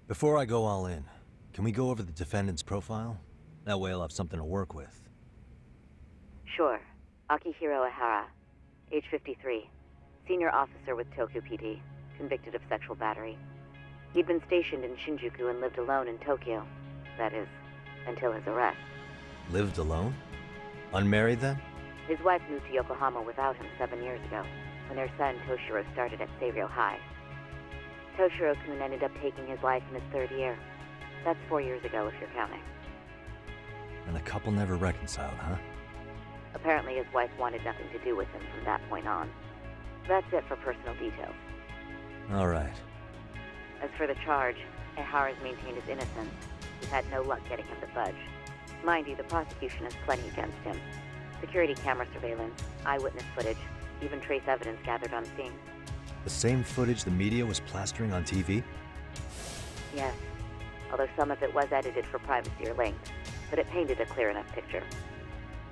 Before I go all in, can we go over the defendant's profile? That way I'll have something to work with. Sure. Akihiro Ihara, age 53, senior officer with Tokyo PD, convicted of sexual battery. He'd been stationed in Shinjuku and lived alone in Tokyo. That is, until his arrest. Lived alone? Unmarried then? His wife moved to Yokohama without him 7 years ago, when their son Toshiro started at Seiryō High. Toshiro-kun ended up taking his life in his 3rd year. That's 4 years ago, if you're counting. And the couple never reconciled, huh? Apparently his wife wanted nothing to do with him from that point on. That's it for personal details. All right. As for the charge, Ihara's maintained his innocence. We've had no luck getting him to budge. Mind you, the prosecution has plenty against him. Security camera surveillance, eyewitness footage, even trace evidence gathered on scene. The same footage the media was plastering on TV? Yes, although some of it was edited for privacy or length, but it painted a clear enough picture.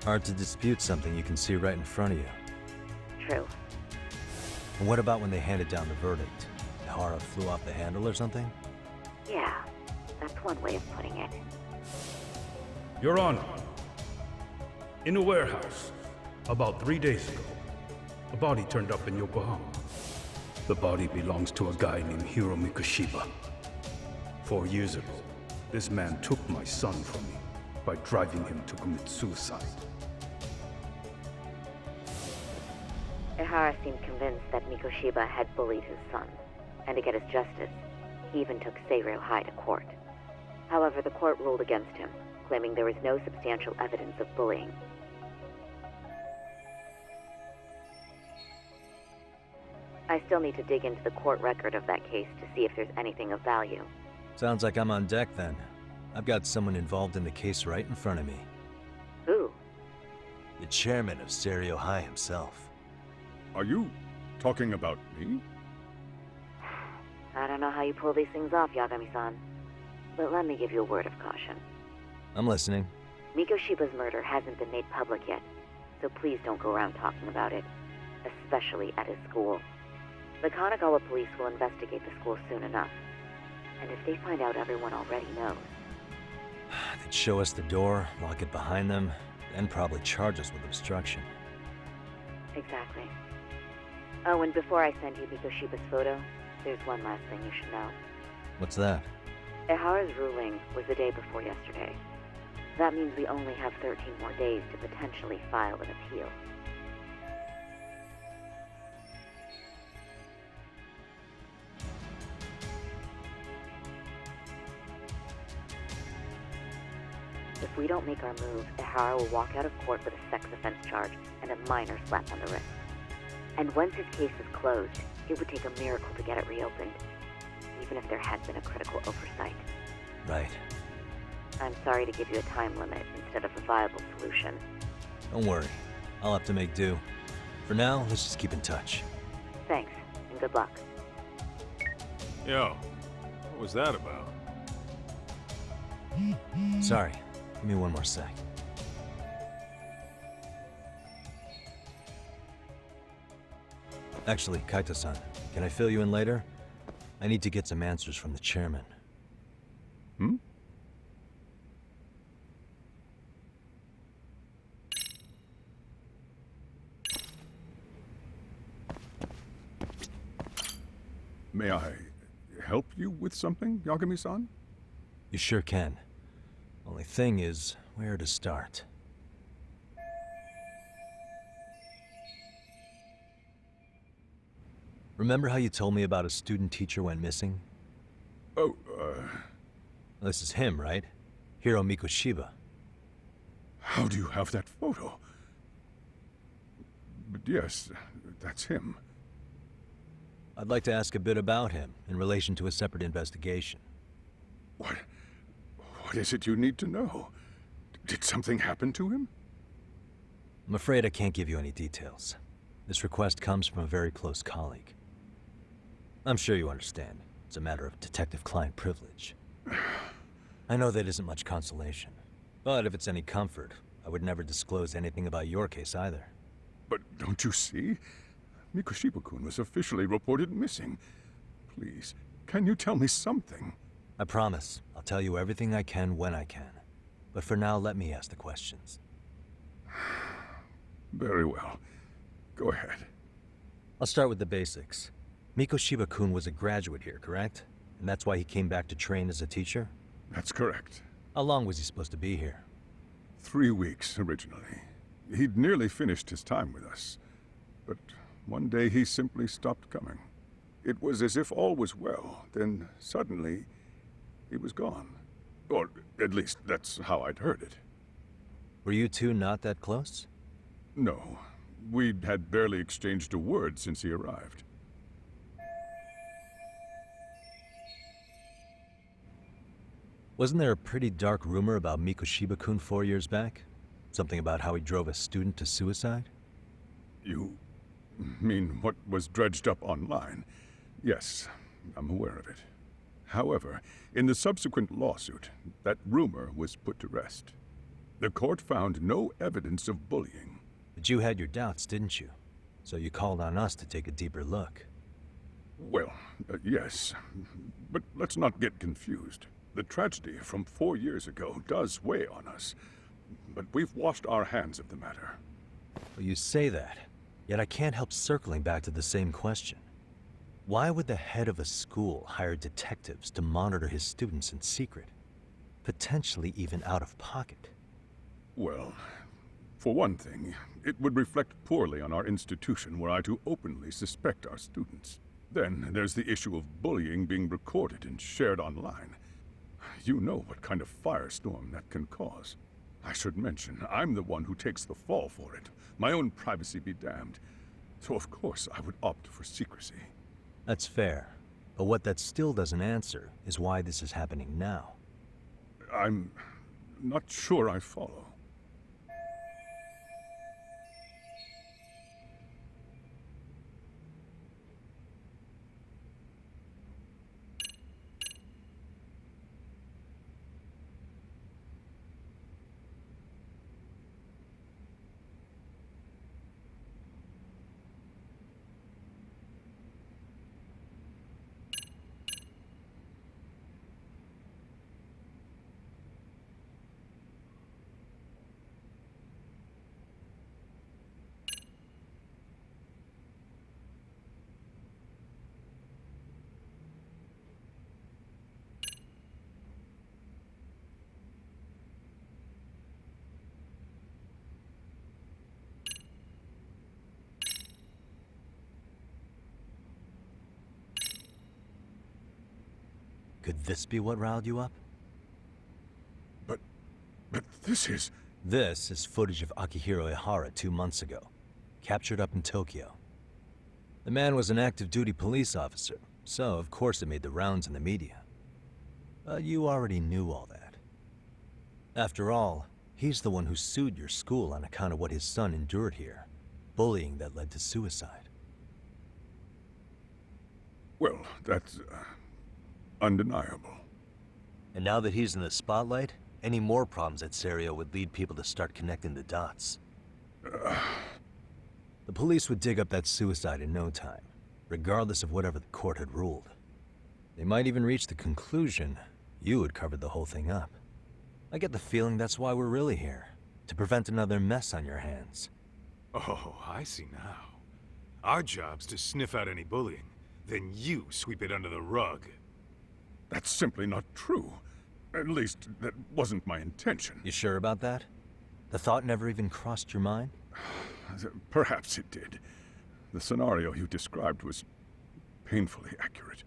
Hard to dispute something you can see right in front of you. True. And what about when they handed down the verdict? Ihara flew off the handle or something? Yeah, that's one way of putting it. Your Honor, in a warehouse, about 3 days ago, a body turned up in Yokohama. The body belongs to a guy named Hiro Mikoshiba. 4 years ago, this man took my son from me by driving him to commit suicide. Ihara seemed convinced that Mikoshiba had bullied his son, and to get his justice, he even took Seiryō High to court. However, the court ruled against him, claiming there was no substantial evidence of bullying. I still need to dig into the court record of that case to see if there's anything of value. Sounds like I'm on deck then. I've got someone involved in the case right in front of me. Who? The chairman of Seiryō High himself. Are you talking about me? I don't know how you pull these things off, Yagami-san. But let me give you a word of caution. I'm listening. Mikoshiba's murder hasn't been made public yet, so please don't go around talking about it, especially at his school. The Kanagawa police will investigate the school soon enough, and if they find out everyone already knows... They'd show us the door, lock it behind them, then probably charge us with obstruction. Exactly. Oh, and before I send you Mikoshiba's photo, there's one last thing you should know. What's that? Ihara's ruling was the day before yesterday. That means we only have 13 more days to potentially file an appeal. If we don't make our move, Ihara will walk out of court with a sex offense charge and a minor slap on the wrist. And once his case is closed, it would take a miracle to get it reopened, even if there had been a critical oversight. Right. I'm sorry to give you a time limit instead of a viable solution. Don't worry. I'll have to make do. For now, let's just keep in touch. Thanks, and good luck. Yo, what was that about? Sorry. Give me one more sec. Actually, Kaito-san, can I fill you in later? I need to get some answers from the chairman. Hmm? May I help you with something, Yagami-san? You sure can. Only thing is, where to start? Remember how you told me about a student teacher went missing? Oh, This is him, right? Hiro Mikoshiba. how do you have that photo? But yes, that's him. I'd like to ask a bit about him in relation to a separate investigation. What is it you need to know? Did something happen to him? I'm afraid I can't give you any details. This request comes from a very close colleague. I'm sure you understand. It's a matter of detective-client privilege. I know that isn't much consolation. But if it's any comfort, I would never disclose anything about your case either. But don't you see? Mikoshiba-kun was officially reported missing. Please, can you tell me something? I promise, I'll tell you everything I can when I can. But for now, let me ask the questions. Very well. Go ahead. I'll start with the basics. Mikoshiba-kun was a graduate here, correct? And that's why he came back to train as a teacher? That's correct. How long was he supposed to be here? 3 weeks, originally. He'd nearly finished his time with us. But one day he simply stopped coming. It was as if all was well, then suddenly he was gone. Or at least that's how I'd heard it. Were you two not that close? No, we'd had barely exchanged a word since he arrived. Wasn't there a pretty dark rumor about Mikoshiba-kun 4 years back? Something about how he drove a student to suicide? You mean what was dredged up online? Yes, I'm aware of it. However, in the subsequent lawsuit, that rumor was put to rest. The court found no evidence of bullying. But you had your doubts, didn't you? So you called on us to take a deeper look. Well, yes, but let's not get confused. The tragedy from 4 years ago does weigh on us, but we've washed our hands of the matter. Well, you say that, yet I can't help circling back to the same question. Why would the head of a school hire detectives to monitor his students in secret? Potentially even out of pocket. Well, for one thing, it would reflect poorly on our institution were I to openly suspect our students. Then there's the issue of bullying being recorded and shared online. You know what kind of firestorm that can cause. I should mention, I'm the one who takes the fall for it. My own privacy be damned. So of course I would opt for secrecy. That's fair. But what that still doesn't answer is why this is happening now. I'm not sure I follow. Could this be what riled you up? But this is... This is footage of Akihiro Ihara 2 months ago, captured up in Tokyo. The man was an active duty police officer, so of course it made the rounds in the media. But you already knew all that. After all, he's the one who sued your school on account of what his son endured here, bullying that led to suicide. Well, that's... undeniable. And now that he's in the spotlight, any more problems at Serio would lead people to start connecting the dots. The police would dig up that suicide in no time, regardless of whatever the court had ruled. They might even reach the conclusion you had covered the whole thing up. I get the feeling that's why we're really here, to prevent another mess on your hands. Oh, I see now. Our job's to sniff out any bullying, then you sweep it under the rug. That's simply not true. At least, that wasn't my intention. You sure about that? The thought never even crossed your mind? Perhaps it did. The scenario you described was painfully accurate.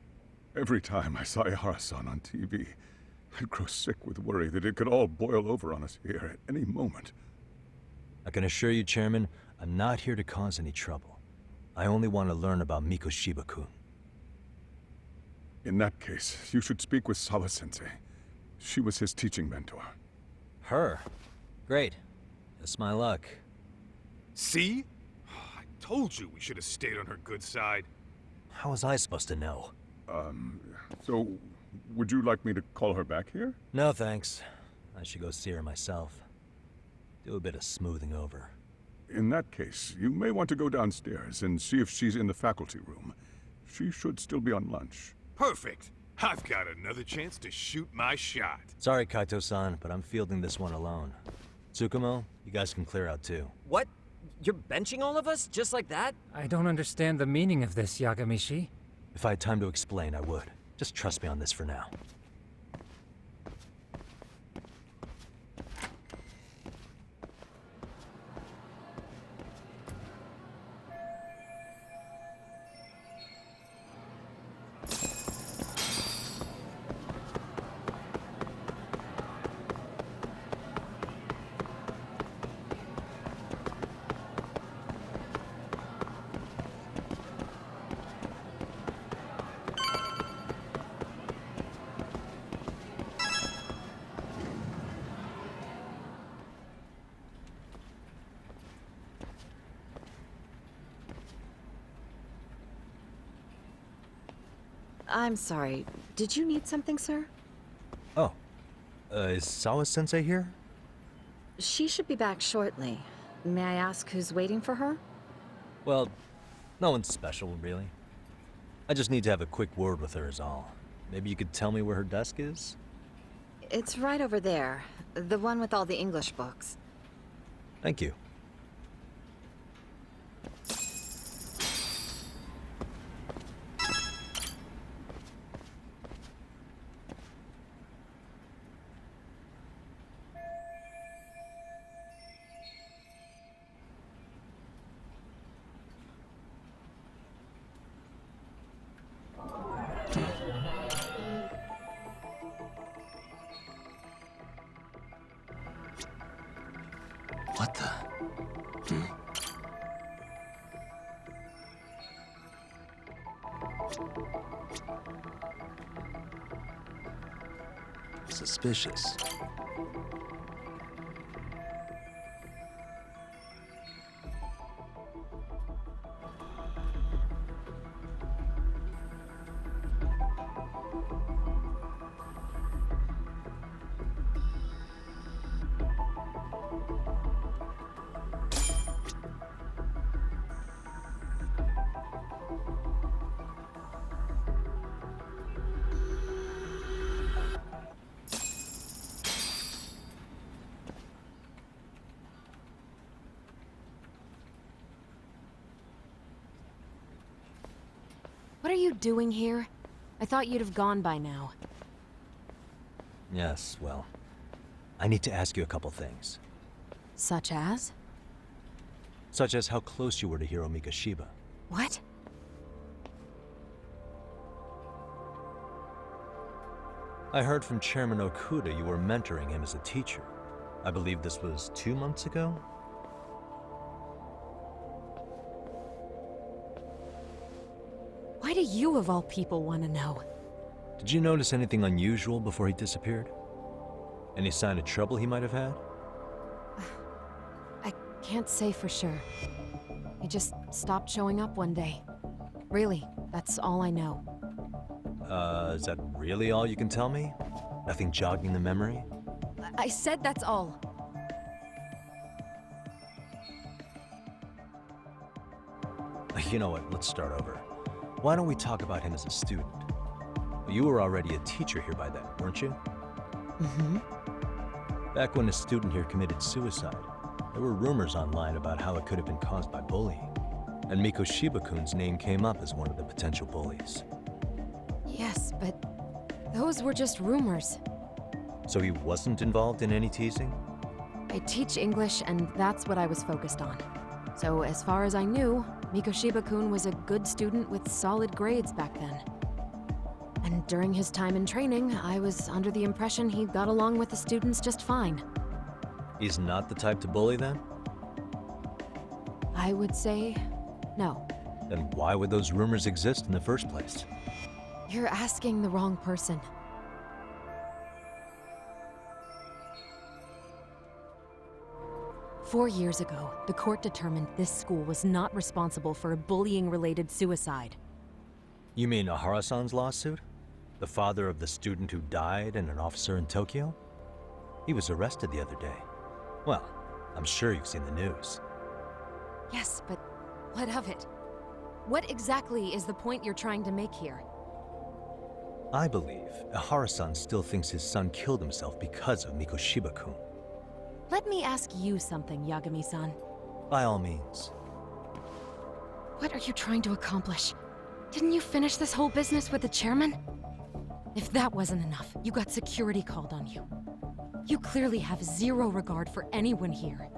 Every time I saw Ihara-san on TV, I'd grow sick with worry that it could all boil over on us here at any moment. I can assure you, Chairman, I'm not here to cause any trouble. I only want to learn about Mikoshiba-kun. In that case, you should speak with Sawa-sensei. She was his teaching mentor. Her? Great. That's my luck. See? I told you we should have stayed on her good side. How was I supposed to know? So, would you like me to call her back here? No, thanks. I should go see her myself. Do a bit of smoothing over. In that case, you may want to go downstairs and see if she's in the faculty room. She should still be on lunch. Perfect. I've got another chance to shoot my shot. Sorry, Kaito-san, but I'm fielding this one alone. Tsukumo, you guys can clear out too. What? You're benching all of us just like that? I don't understand the meaning of this, Yagami-shi. If I had time to explain, I would. Just trust me on this for now. I'm sorry. Did you need something, sir? Oh, is Sawa-sensei here? She should be back shortly. May I ask who's waiting for her? Well, no one's special, really. I just need to have a quick word with her is all. Maybe you could tell me where her desk is? It's right over there. The one with all the English books. Thank you. What the? Suspicious. What are you doing here? I thought you'd have gone by now. Yes, well, I need to ask you a couple things. Such as? Such as how close you were to Hiro Mikoshiba. What? I heard from Chairman Okuda you were mentoring him as a teacher. I believe this was 2 months ago? Why do you, of all people, want to know? Did you notice anything unusual before he disappeared? Any sign of trouble he might have had? I can't say for sure. He just stopped showing up one day. Really, that's all I know. Is that really all you can tell me? Nothing jogging the memory? I said that's all. You know what, let's start over. Why don't we talk about him as a student? You were already a teacher here by then, weren't you? Mm-hmm. Back when a student here committed suicide, there were rumors online about how it could have been caused by bullying. And Mikoshiba-kun's name came up as one of the potential bullies. Yes, but those were just rumors. So he wasn't involved in any teasing? I teach English, and that's what I was focused on. So as far as I knew, Mikoshiba-kun was a good student with solid grades back then. And during his time in training, I was under the impression he got along with the students just fine. He's not the type to bully then? I would say no. Then why would those rumors exist in the first place? You're asking the wrong person. Four years ago, the court determined this school was not responsible for a bullying-related suicide. You mean Ahara-san's lawsuit? The father of the student who died and an officer in Tokyo? He was arrested the other day. Well, I'm sure you've seen the news. Yes, but what of it? What exactly is the point you're trying to make here? I believe Ihara-san still thinks his son killed himself because of Mikoshiba-kun. Let me ask you something, Yagami-san. By all means. What are you trying to accomplish? Didn't you finish this whole business with the chairman? If that wasn't enough, you got security called on you. You clearly have zero regard for anyone here.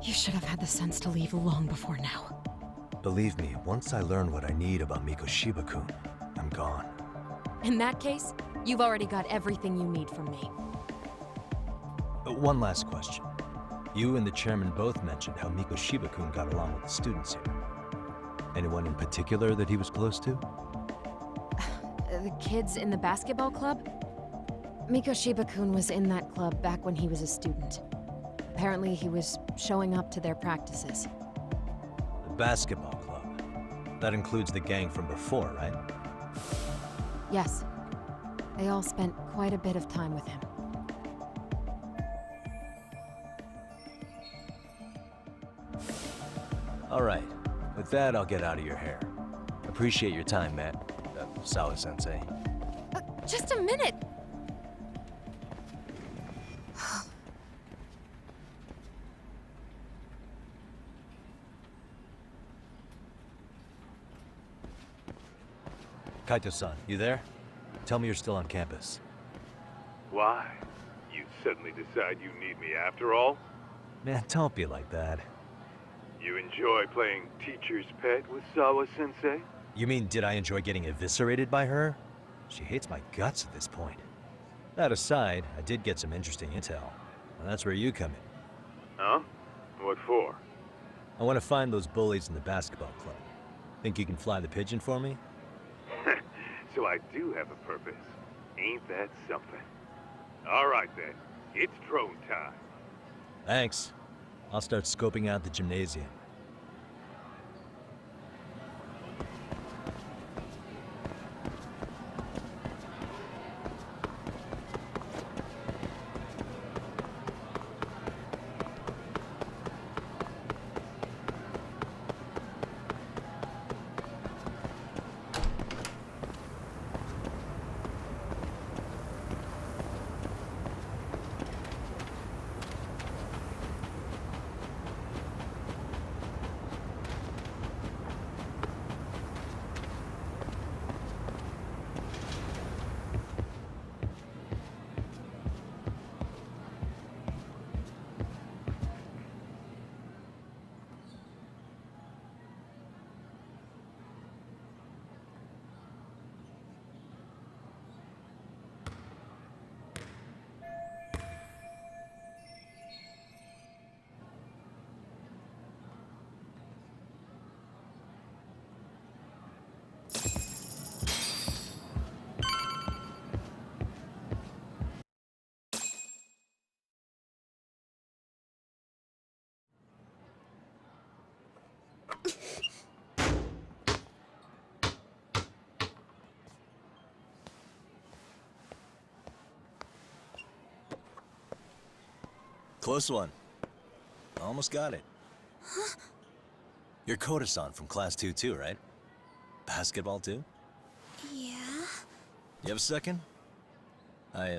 You should have had the sense to leave long before now. Believe me, once I learn what I need about Mikoshiba-kun, I'm gone. In that case, you've already got everything you need from me. One last question. You and the chairman both mentioned how Mikoshiba-kun got along with the students here. Anyone in particular that he was close to? The kids in the basketball club? Mikoshiba-kun was in that club back when he was a student. Apparently he was showing up to their practices. The basketball club. That includes the gang from before, right? Yes. They all spent quite a bit of time with him. All right. With that, I'll get out of your hair. Appreciate your time, Matt. Sawa-sensei. Just a minute! Kaito-san, you there? Tell me you're still on campus. Why? You suddenly decide you need me after all? Man, don't be like that. You enjoy playing teacher's pet with Sawa-sensei? You mean, did I enjoy getting eviscerated by her? She hates my guts at this point. That aside, I did get some interesting intel. And that's where you come in. Huh? What for? I want to find those bullies in the basketball club. Think you can fly the pigeon for me? So I do have a purpose. Ain't that something? All right then, it's drone time. Thanks. I'll start scoping out the gymnasium. Close one. Almost got it. Huh? You're Koda-san from Class 2 too, right? Basketball too? Yeah? You have a second? I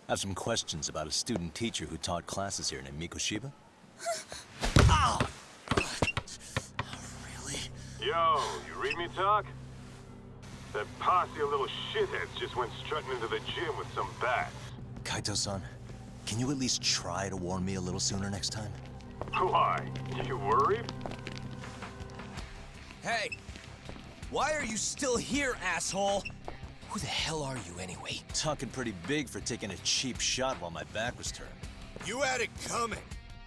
have some questions about a student teacher who taught classes here named Mikoshiba. Ow! Really? Yo, you read me talk? That posse of little shitheads just went strutting into the gym with some bats. Kaito-san, can you at least try to warn me a little sooner next time? Why? You worried? Hey! Why are you still here, asshole? Who the hell are you anyway? Talking pretty big for taking a cheap shot while my back was turned. You had it coming,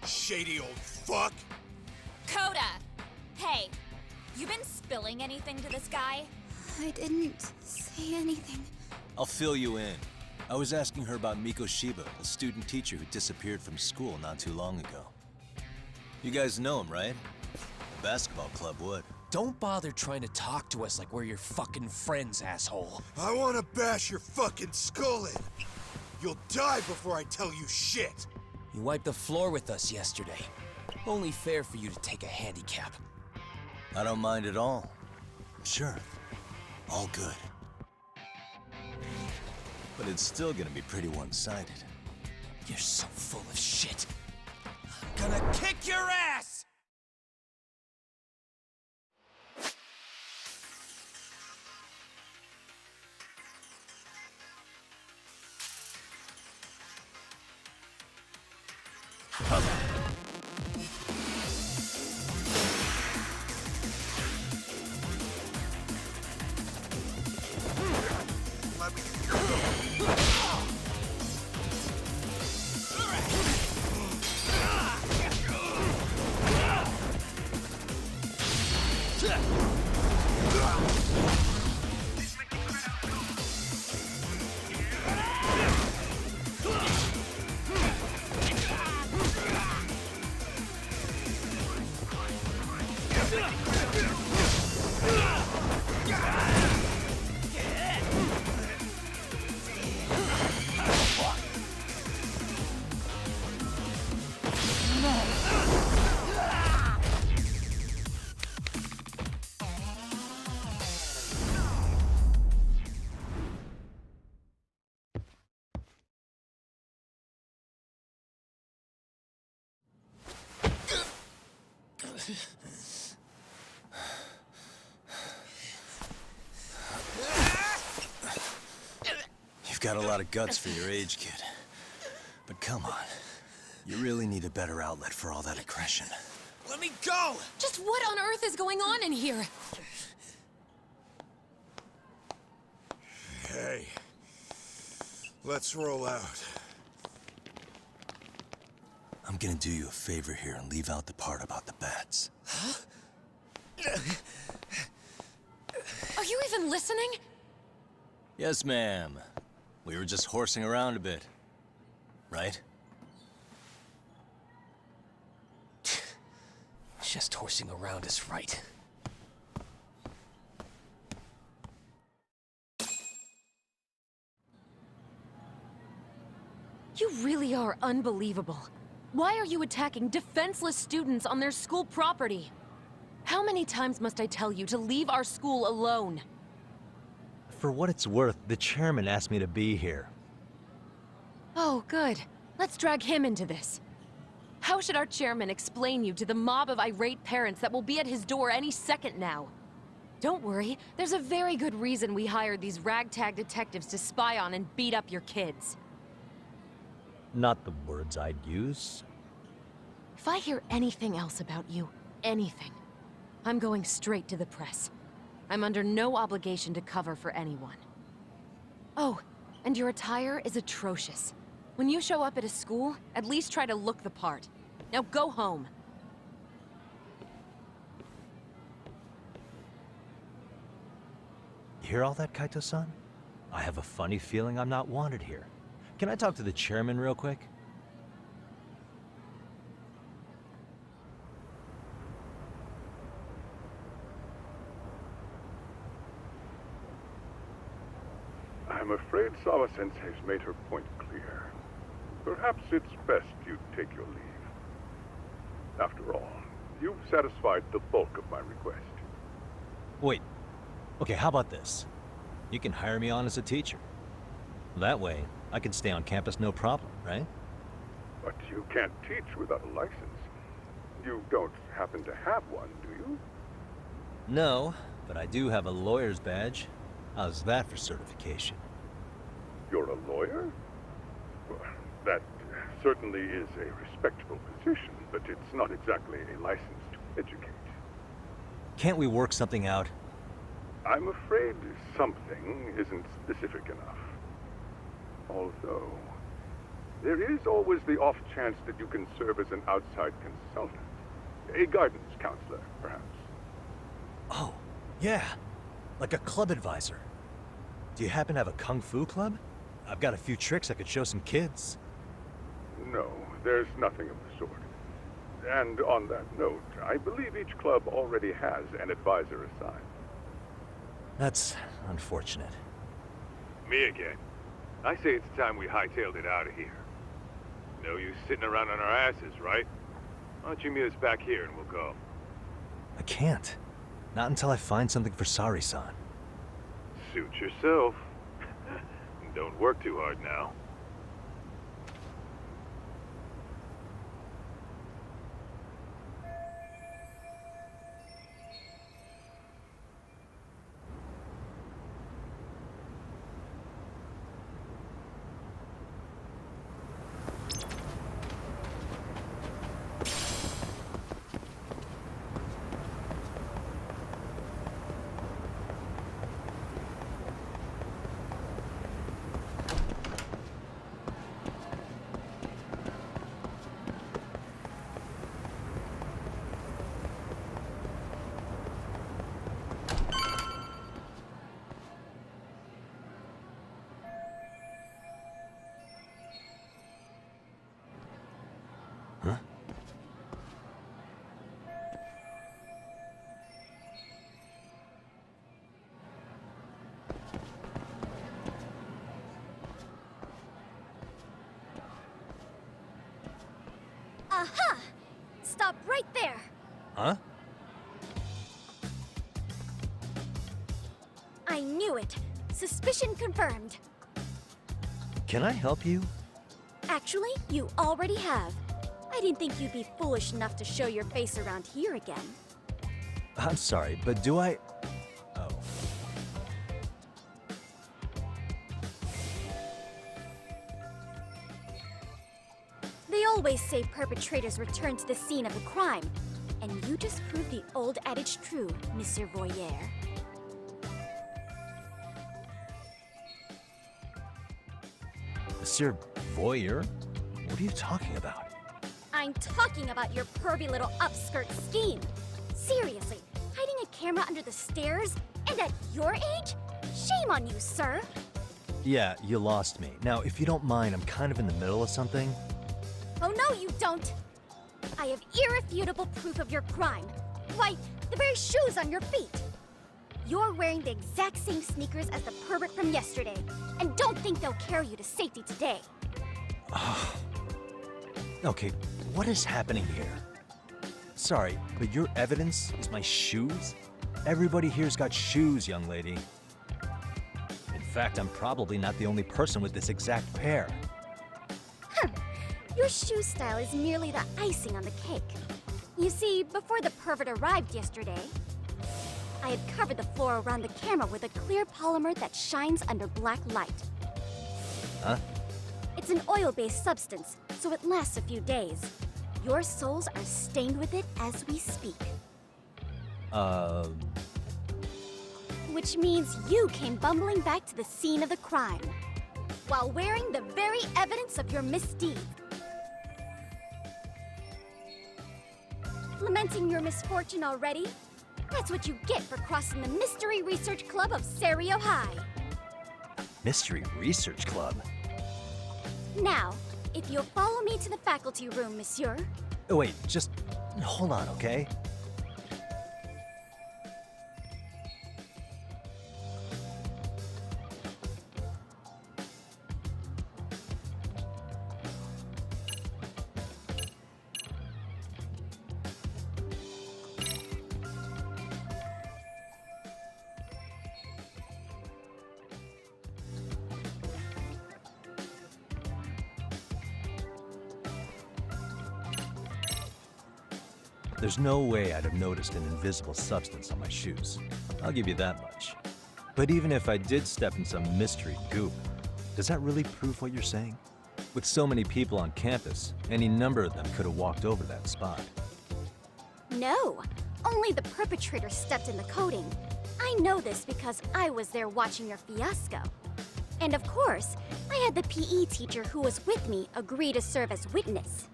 shady old fuck. Coda! Hey, you been spilling anything to this guy? I didn't say anything. I'll fill you in. I was asking her about Mikoshiba, a student teacher who disappeared from school not too long ago. You guys know him, right? The basketball club would. Don't bother trying to talk to us like we're your fucking friends, asshole. I want to bash your fucking skull in. You'll die before I tell you shit. You wiped the floor with us yesterday. Only fair for you to take a handicap. I don't mind at all. Sure. All good. But it's still gonna be pretty one-sided. You're so full of shit. I'm gonna kick your ass! You've got a lot of guts for your age, kid. But come on. You really need a better outlet for all that aggression. Let me go! Just what on earth is going on in here? Hey. Let's roll out. I'm gonna do you a favor here and leave out the part about the bats. Huh? Are you even listening? Yes, ma'am. We were just horsing around a bit. Right? Just horsing around is right. You really are unbelievable. Why are you attacking defenseless students on their school property? How many times must I tell you to leave our school alone? For what it's worth, the chairman asked me to be here. Oh, good. Let's drag him into this. How should our chairman explain you to the mob of irate parents that will be at his door any second now? Don't worry, there's a very good reason we hired these ragtag detectives to spy on and beat up your kids. Not the words I'd use. If I hear anything else about you, anything, I'm going straight to the press. I'm under no obligation to cover for anyone. Oh, and your attire is atrocious. When you show up at a school, at least try to look the part. Now go home. You hear all that, Kaito-san? I have a funny feeling I'm not wanted here. Can I talk to the chairman real quick? I'm afraid Sawa-sensei's made her point clear. Perhaps it's best you take your leave. After all, you've satisfied the bulk of my request. Wait. Okay, how about this? You can hire me on as a teacher. That way, I can stay on campus no problem, right? But you can't teach without a license. You don't happen to have one, do you? No, but I do have a lawyer's badge. How's that for certification? You're a lawyer? Well, that certainly is a respectable position, but it's not exactly a license to educate. Can't we work something out? I'm afraid something isn't specific enough. Although, there is always the off chance that you can serve as an outside consultant. A guidance counselor, perhaps. Oh, yeah. Like a club advisor. Do you happen to have a kung fu club? I've got a few tricks I could show some kids. No, there's nothing of the sort. And on that note, I believe each club already has an advisor assigned. That's unfortunate. Me again. I say it's time we hightailed it out of here. No use sitting around on our asses, right? Why don't you meet us back here and we'll go? I can't. Not until I find something for Sari-san. Suit yourself. Don't work too hard now. Aha! Stop right there! Huh? I knew it! Suspicion confirmed. Can I help you? Actually, you already have. I didn't think you'd be foolish enough to show your face around here again. I'm sorry, but do I... Oh. They always say perpetrators return to the scene of the crime. And you just proved the old adage true, Monsieur Voyeur. Monsieur Voyeur? What are you talking about? I'm talking about your pervy little upskirt scheme. Seriously, hiding a camera under the stairs? And at your age? Shame on you, sir. Yeah, you lost me. Now, if you don't mind, I'm kind of in the middle of something. Oh no, you don't! I have irrefutable proof of your crime. Why, the very shoes on your feet. You're wearing the exact same sneakers as the pervert from yesterday, and don't think they'll carry you to safety today. Okay, what is happening here? Sorry, but your evidence is my shoes? Everybody here's got shoes, young lady. In fact, I'm probably not the only person with this exact pair. Your shoe style is merely the icing on the cake. You see, before the pervert arrived yesterday, I had covered the floor around the camera with a clear polymer that shines under black light. Huh? It's an oil-based substance, so it lasts a few days. Your soles are stained with it as we speak. Which means you came bumbling back to the scene of the crime, while wearing the very evidence of your misdeed. Lamenting your misfortune already? That's what you get for crossing the Mystery Research Club of Serio High. Mystery Research Club? Now, if you'll follow me to the faculty room, monsieur. Oh, wait, just hold on, okay? There's no way I'd have noticed an invisible substance on my shoes. I'll give you that much. But even if I did step in some mystery goop, does that really prove what you're saying? With so many people on campus, any number of them could have walked over that spot. No, only the perpetrator stepped in the coating. I know this because I was there watching your fiasco. And of course, I had the PE teacher who was with me agree to serve as witness.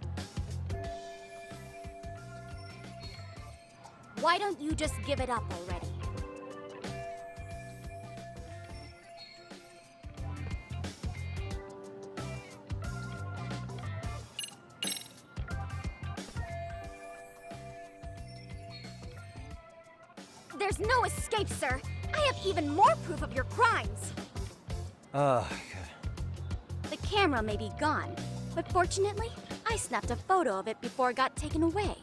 Why don't you just give it up already? There's no escape, sir. I have even more proof of your crimes. The camera may be gone, but fortunately, I snapped a photo of it before it got taken away.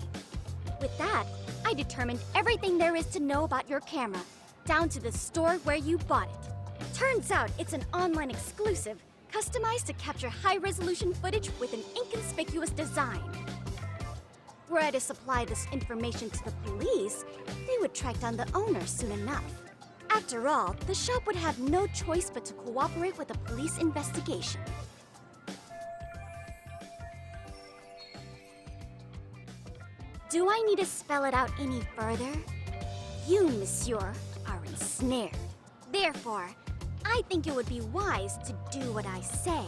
With that, I determined everything there is to know about your camera, down to the store where you bought it. Turns out it's an online exclusive, customized to capture high-resolution footage with an inconspicuous design. Were I to supply this information to the police, they would track down the owner soon enough. After all, the shop would have no choice but to cooperate with the police investigation. Do I need to spell it out any further? You, monsieur, are ensnared. Therefore, I think it would be wise to do what I say.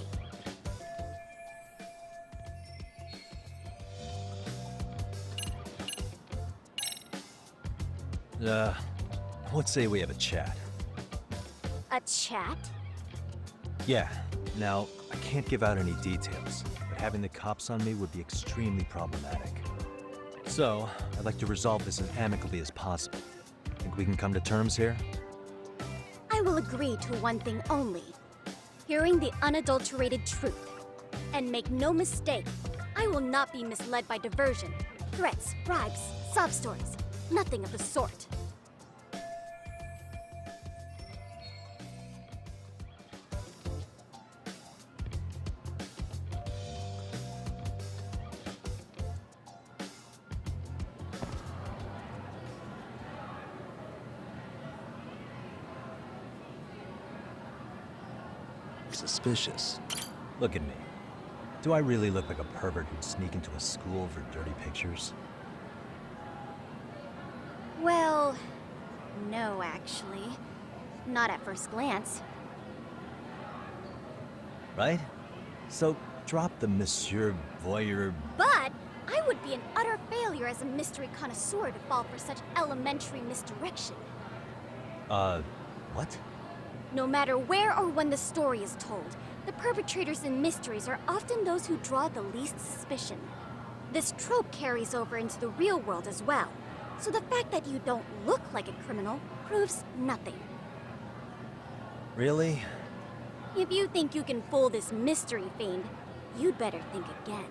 Let's say we have a chat. A chat? Yeah. Now, I can't give out any details, but having the cops on me would be extremely problematic. So, I'd like to resolve this as amicably as possible. Think we can come to terms here? I will agree to one thing only. Hearing the unadulterated truth. And make no mistake, I will not be misled by diversion, threats, bribes, sob stories. Nothing of the sort. Suspicious. Look at me. Do I really look like a pervert who'd sneak into a school for dirty pictures? Well, no, actually. Not at first glance. Right? So, drop the Monsieur Voyeur... But I would be an utter failure as a mystery connoisseur to fall for such elementary misdirection. What? No matter where or when the story is told, the perpetrators in mysteries are often those who draw the least suspicion. This trope carries over into the real world as well, so the fact that you don't look like a criminal proves nothing. Really? If you think you can fool this mystery fiend, you'd better think again.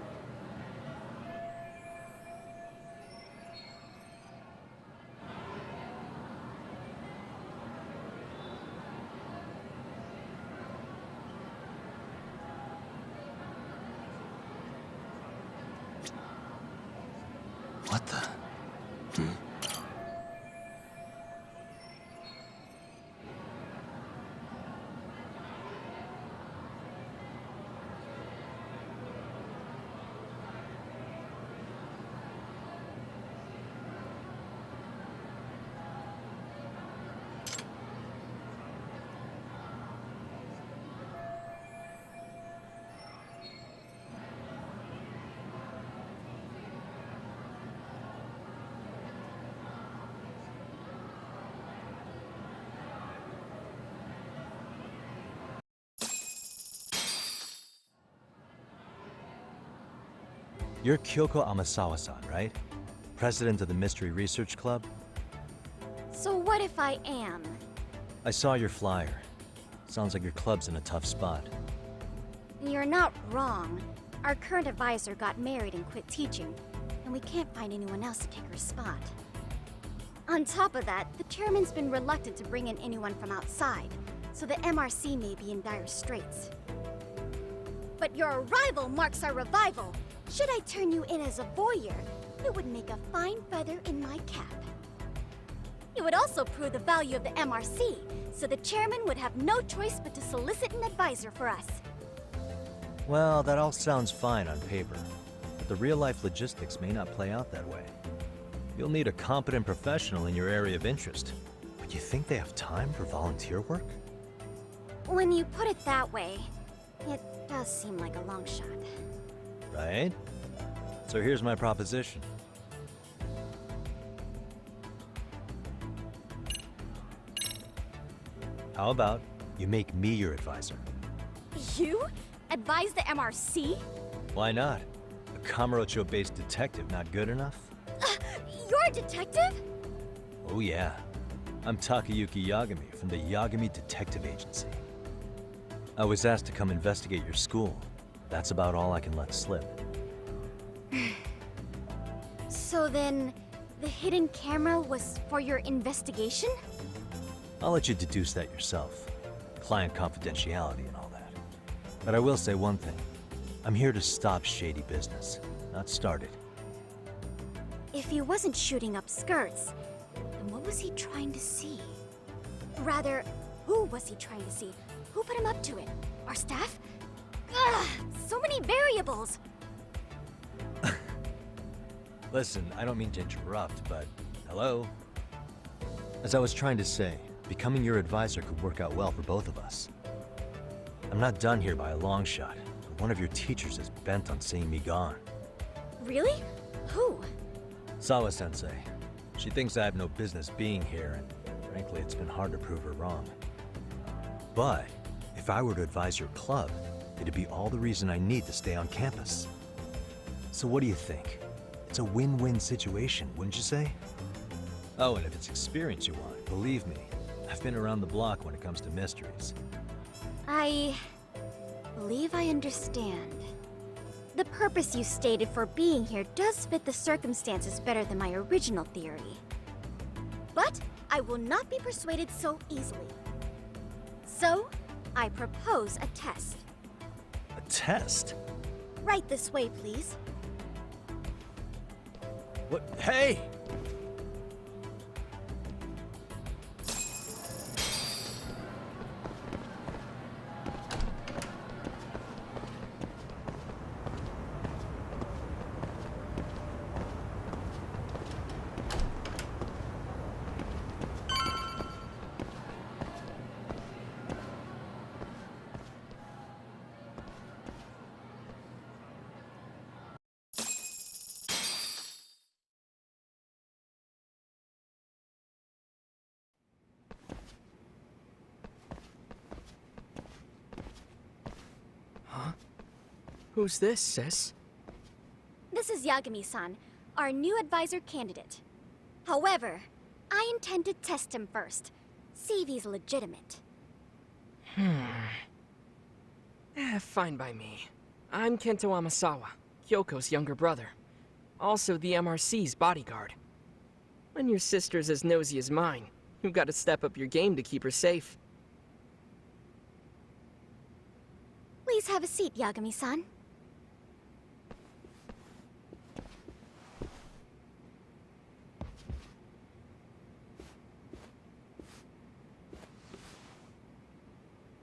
What the? You're Kyoko Amasawa-san, right? President of the Mystery Research Club? So what if I am? I saw your flyer. Sounds like your club's in a tough spot. You're not wrong. Our current advisor got married and quit teaching, and we can't find anyone else to take her spot. On top of that, the chairman's been reluctant to bring in anyone from outside, so the MRC may be in dire straits. But your arrival marks our revival. Should I turn you in as a voyeur, it would make a fine feather in my cap. It would also prove the value of the MRC, so the chairman would have no choice but to solicit an advisor for us. Well, that all sounds fine on paper, but the real-life logistics may not play out that way. You'll need a competent professional in your area of interest, but you think they have time for volunteer work? When you put it that way, it does seem like a long shot. Right? So here's my proposition. How about you make me your advisor? You? Advise the MRC? Why not? A Kamurocho-based detective not good enough? You're a detective? Oh yeah. I'm Takayuki Yagami from the Yagami Detective Agency. I was asked to come investigate your school. That's about all I can let slip. So then, the hidden camera was for your investigation? I'll let you deduce that yourself. client confidentiality and all that. But I will say one thing. I'm here to stop shady business, not start it. If he wasn't shooting up skirts, then what was he trying to see? Rather, who was he trying to see? Who put him up to it? Our staff? Ugh, so many variables! Listen, I don't mean to interrupt, but hello? As I was trying to say, becoming your advisor could work out well for both of us. I'm not done here by a long shot, but one of your teachers is bent on seeing me gone. Really? Who? Sawa-sensei. She thinks I have no business being here, and frankly, it's been hard to prove her wrong. But if I were to advise your club, it'd be all the reason I need to stay on campus. So what do you think? It's a win-win situation, wouldn't you say? Oh, and if it's experience you want, believe me, I've been around the block when it comes to mysteries. I believe I understand. The purpose you stated for being here does fit the circumstances better than my original theory. But I will not be persuaded so easily. So, I propose a test. A test? Right this way, please. What? Hey! Who's this, sis? This is Yagami-san, our new advisor candidate. However, I intend to test him first, see if he's legitimate. Fine by me. I'm Kento Amasawa, Kyoko's younger brother. Also the MRC's bodyguard. When your sister's as nosy as mine, you've got to step up your game to keep her safe. Please have a seat, Yagami-san.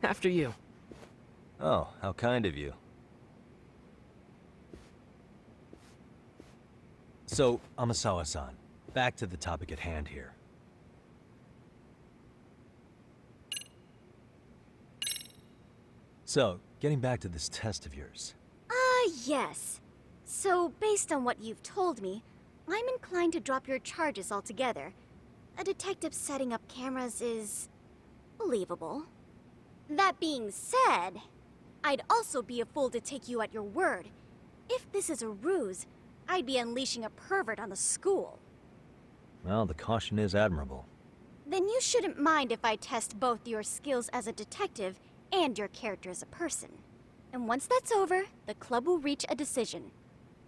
After you. Oh, how kind of you. So, Amasawa-san, back to the topic at hand here. So, getting back to this test of yours. Yes. So, based on what you've told me, I'm inclined to drop your charges altogether. A detective setting up cameras is believable. That being said, I'd also be a fool to take you at your word. If this is a ruse, I'd be unleashing a pervert on the school. Well, the caution is admirable. Then you shouldn't mind if I test both your skills as a detective and your character as a person. And once that's over, the club will reach a decision.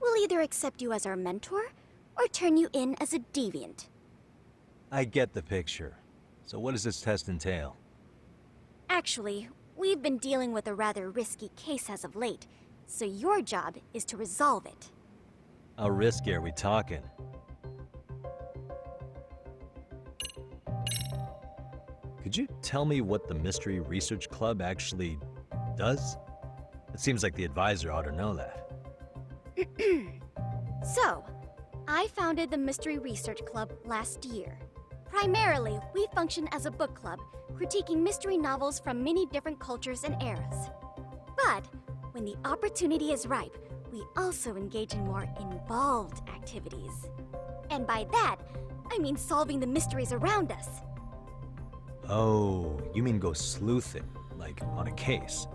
We'll either accept you as our mentor, or turn you in as a deviant. I get the picture. So what does this test entail? Actually, we've been dealing with a rather risky case as of late, so your job is to resolve it. How risky are we talking? Could you tell me what the Mystery Research Club actually does? It seems like the advisor ought to know that. So, I founded the Mystery Research Club last year. Primarily, we function as a book club, critiquing mystery novels from many different cultures and eras. But, when the opportunity is ripe, we also engage in more involved activities. And by that, I mean solving the mysteries around us. Oh, you mean go sleuthing, like on a case.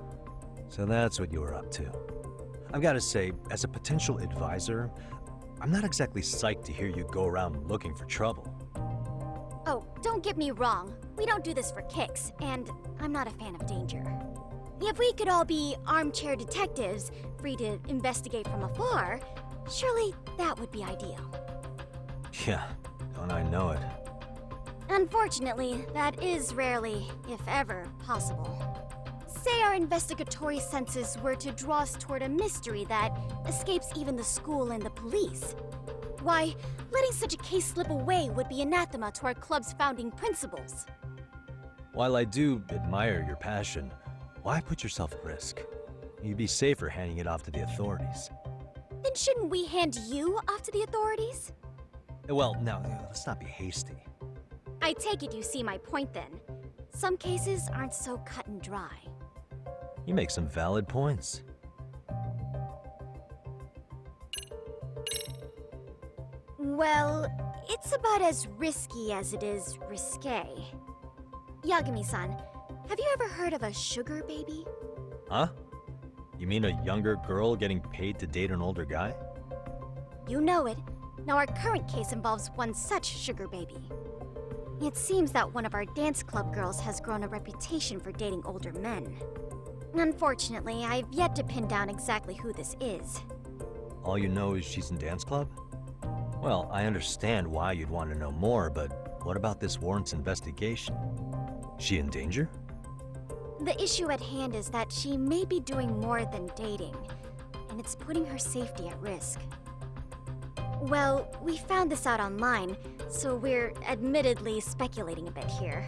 So that's what you were up to. I've got to say, as a potential advisor, I'm not exactly psyched to hear you go around looking for trouble. Oh, don't get me wrong. We don't do this for kicks, and I'm not a fan of danger. If we could all be armchair detectives, free to investigate from afar, surely that would be ideal. Yeah, don't I know it. Unfortunately, that is rarely, if ever, possible. say our investigatory senses were to draw us toward a mystery that escapes even the school and the police. Why, letting such a case slip away would be anathema to our club's founding principles. While I do admire your passion, why put yourself at risk? You'd be safer handing it off to the authorities. Then shouldn't we hand you off to the authorities? Well, now, let's not be hasty. I take it you see my point then. Some cases aren't so cut and dry. You make some valid points. Well, it's about as risky as it is risque. Yagami-san, have you ever heard of a sugar baby? Huh? You mean a younger girl getting paid to date an older guy? You know it. Now our current case involves one such sugar baby. It seems that one of our dance club girls has grown a reputation for dating older men. Unfortunately, I've yet to pin down exactly who this is. All you know is she's in dance club? Well, I understand why you'd want to know more, but what about this warrants investigation? She in danger? The issue at hand is that she may be doing more than dating, and it's putting her safety at risk. Well, we found this out online, so we're admittedly speculating a bit here.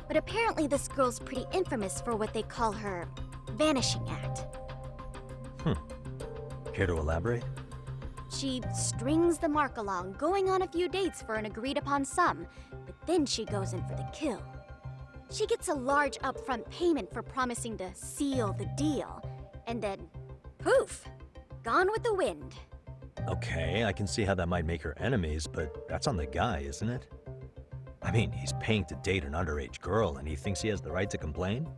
But apparently this girl's pretty infamous for what they call her vanishing act. Care to elaborate? She strings the mark along, going on a few dates for an agreed-upon sum, but then she goes in for the kill. She gets a large upfront payment for promising to seal the deal, and then, poof, gone with the wind. Okay, I can see how that might make her enemies, but that's on the guy, isn't it? I mean, he's paying to date an underage girl, and he thinks he has the right to complain?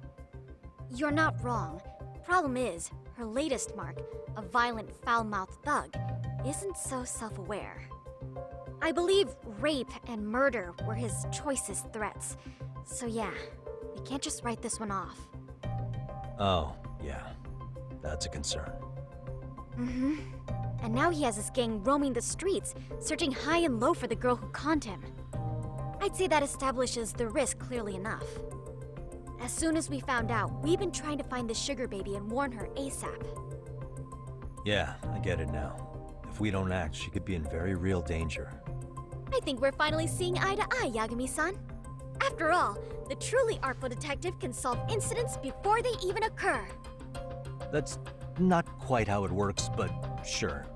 You're not wrong. Problem is, her latest mark, a violent, foul-mouthed thug, isn't so self-aware. I believe rape and murder were his choicest threats. So yeah, we can't just write this one off. Oh, yeah. That's a concern. Mm-hmm. And now he has his gang roaming the streets, searching high and low for the girl who conned him. I'd say that establishes the risk clearly enough. As soon as we found out, we've been trying to find the sugar baby and warn her ASAP. Yeah, I get it now. If we don't act, she could be in very real danger. I think we're finally seeing eye to eye, Yagami-san. After all, the truly artful detective can solve incidents before they even occur. That's not quite how it works, but sure.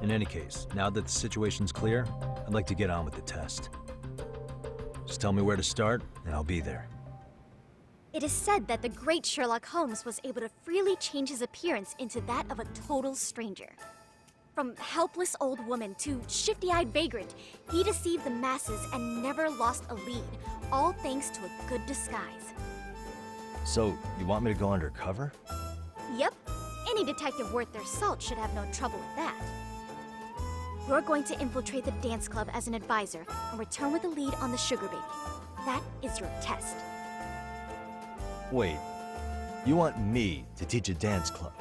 In any case, now that the situation's clear, I'd like to get on with the test. Just tell me where to start, and I'll be there. It is said that the great Sherlock Holmes was able to freely change his appearance into that of a total stranger. From helpless old woman to shifty-eyed vagrant, he deceived the masses and never lost a lead, all thanks to a good disguise. So, you want me to go undercover? Yep, any detective worth their salt should have no trouble with that. You're going to infiltrate the dance club as an advisor and return with a lead on the sugar baby. That is your test. Wait, you want me to teach a dance club?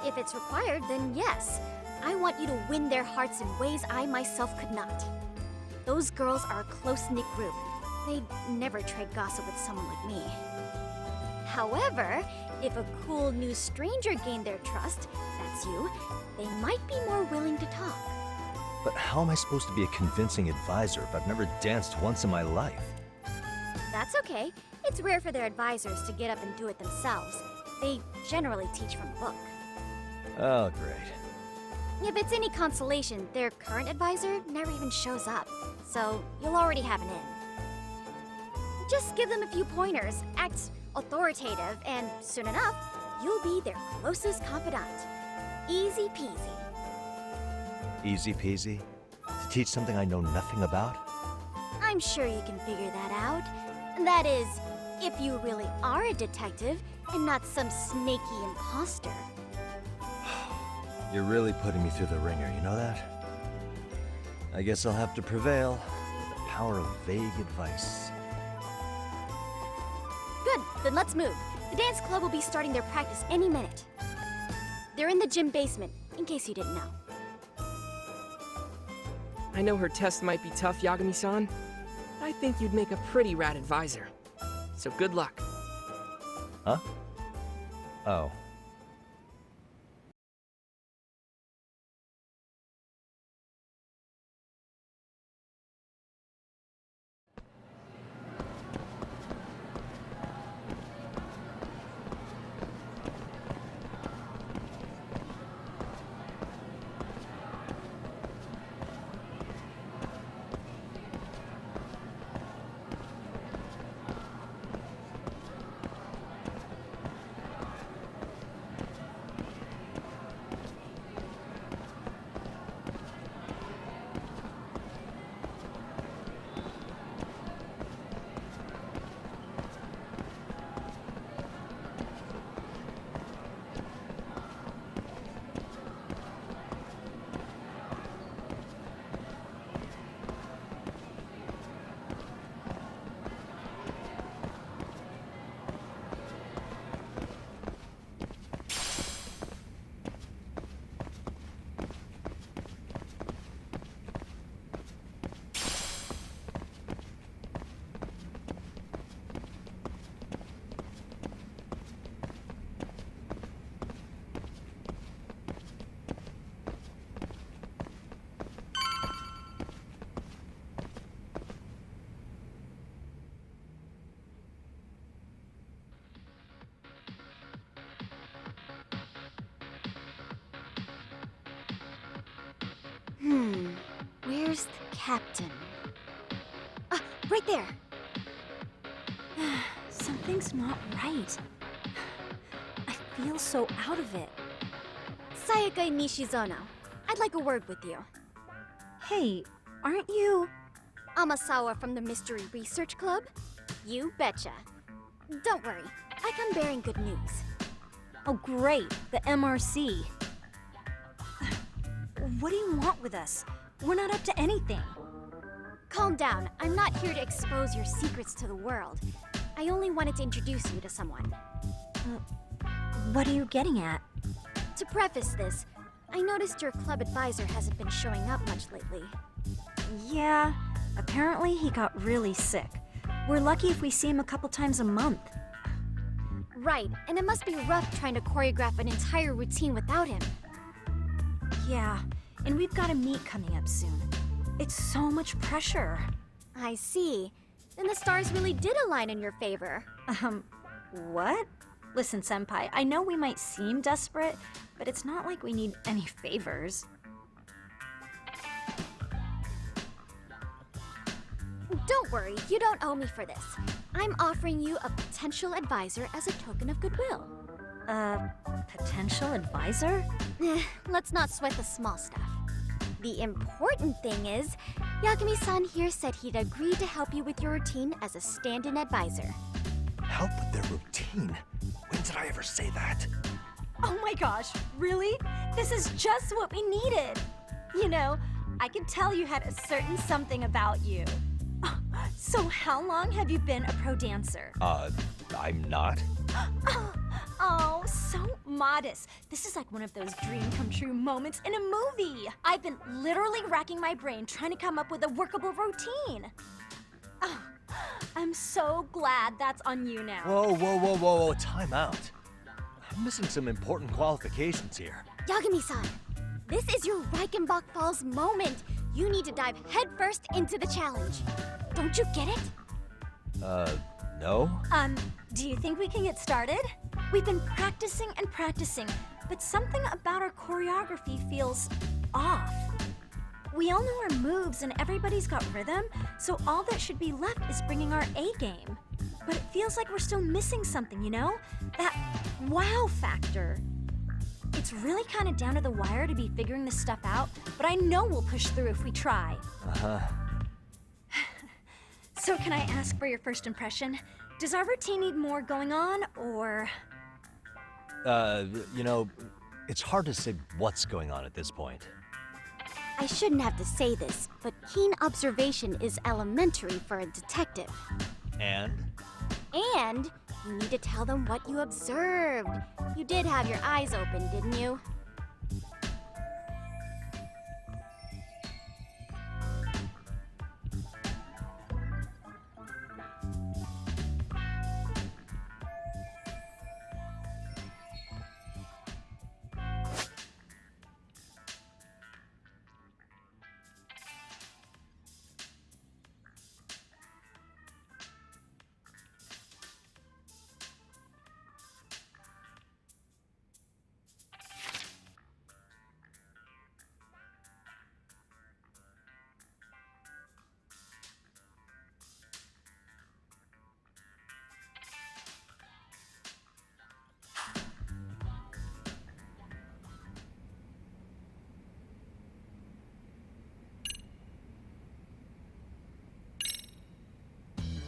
If it's required, then yes. I want you to win their hearts in ways I myself could not. Those girls are a close-knit group. They'd never trade gossip with someone like me. However, if a cool new stranger gained their trust, that's you, they might be more willing to talk. But how am I supposed to be a convincing advisor if I've never danced once in my life? That's okay. It's rare for their advisors to get up and do it themselves. They generally teach from a book. Oh, great. If it's any consolation, their current advisor never even shows up, so you'll already have an in. Just give them a few pointers, act authoritative, and soon enough, you'll be their closest confidant. Easy peasy. Easy peasy? To teach something I know nothing about? I'm sure you can figure that out. That is, if you really are a detective and not some snaky imposter. You're really putting me through the ringer, you know that? I guess I'll have to prevail with the power of vague advice. Good, then let's move. The dance club will be starting their practice any minute. They're in the gym basement, in case you didn't know. I know her test might be tough, Yagami-san. I think you'd make a pretty rad advisor. So good luck. Huh? Oh. Where's the captain? Ah, right there! Something's not right. I feel so out of it. Sayaka Nishizono, I'd like a word with you. Hey, aren't you... Amasawa from the Mystery Research Club? You betcha. Don't worry, I come bearing good news. Oh great, the MRC. What do you want with us? We're not up to anything. Calm down, I'm not here to expose your secrets to the world. I only wanted to introduce you to someone. What are you getting at? To preface this, I noticed your club advisor hasn't been showing up much lately. Yeah, apparently he got really sick. We're lucky if we see him a couple times a month. Right, and it must be rough trying to choreograph an entire routine without him. Yeah, and we've got a meet coming up soon. It's so much pressure. I see. Then the stars really did align in your favor. What? Listen, Senpai, I know we might seem desperate, but it's not like we need any favors. Don't worry, you don't owe me for this. I'm offering you a potential advisor as a token of goodwill. Potential advisor? Let's not sweat the small stuff. The important thing is, Yagami-san here said he'd agreed to help you with your routine as a stand-in advisor. Help with their routine? When did I ever say that? Oh my gosh, really? This is just what we needed. You know, I could tell you had a certain something about you. So how long have you been a pro dancer? I'm not. Oh, so modest. This is like one of those dream come true moments in a movie. I've been literally racking my brain trying to come up with a workable routine. Oh, I'm so glad that's on you now. Whoa, time out. I'm missing some important qualifications here. Yagami-san, this is your Reichenbach Falls moment. You need to dive headfirst into the challenge. Don't you get it? No? Do you think we can get started? We've been practicing and practicing, but something about our choreography feels off. We all know our moves and everybody's got rhythm, so all that should be left is bringing our A game. But it feels like we're still missing something, you know? That wow factor. It's really kind of down to the wire to be figuring this stuff out, but I know we'll push through if we try. So can I ask for your first impression? Does our routine need more going on, or...? You know, it's hard to say what's going on at this point. I shouldn't have to say this, but keen observation is elementary for a detective. And? And you need to tell them what you observed. You did have your eyes open, didn't you?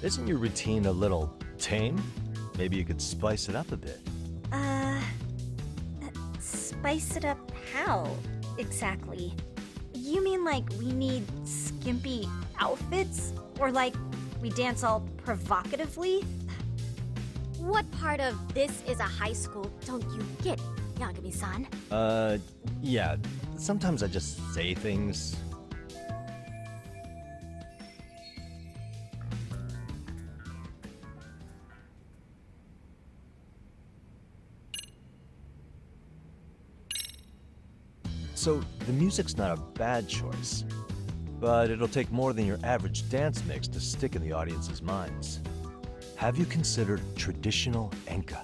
Isn't your routine a little tame? Maybe you could spice it up a bit. Spice it up how, exactly? You mean like we need skimpy outfits? Or like we dance all provocatively? What part of this is a high school don't you get, Yagami-san? Yeah. Sometimes I just say things. So, the music's not a bad choice, but it'll take more than your average dance mix to stick in the audience's minds. Have you considered traditional enka?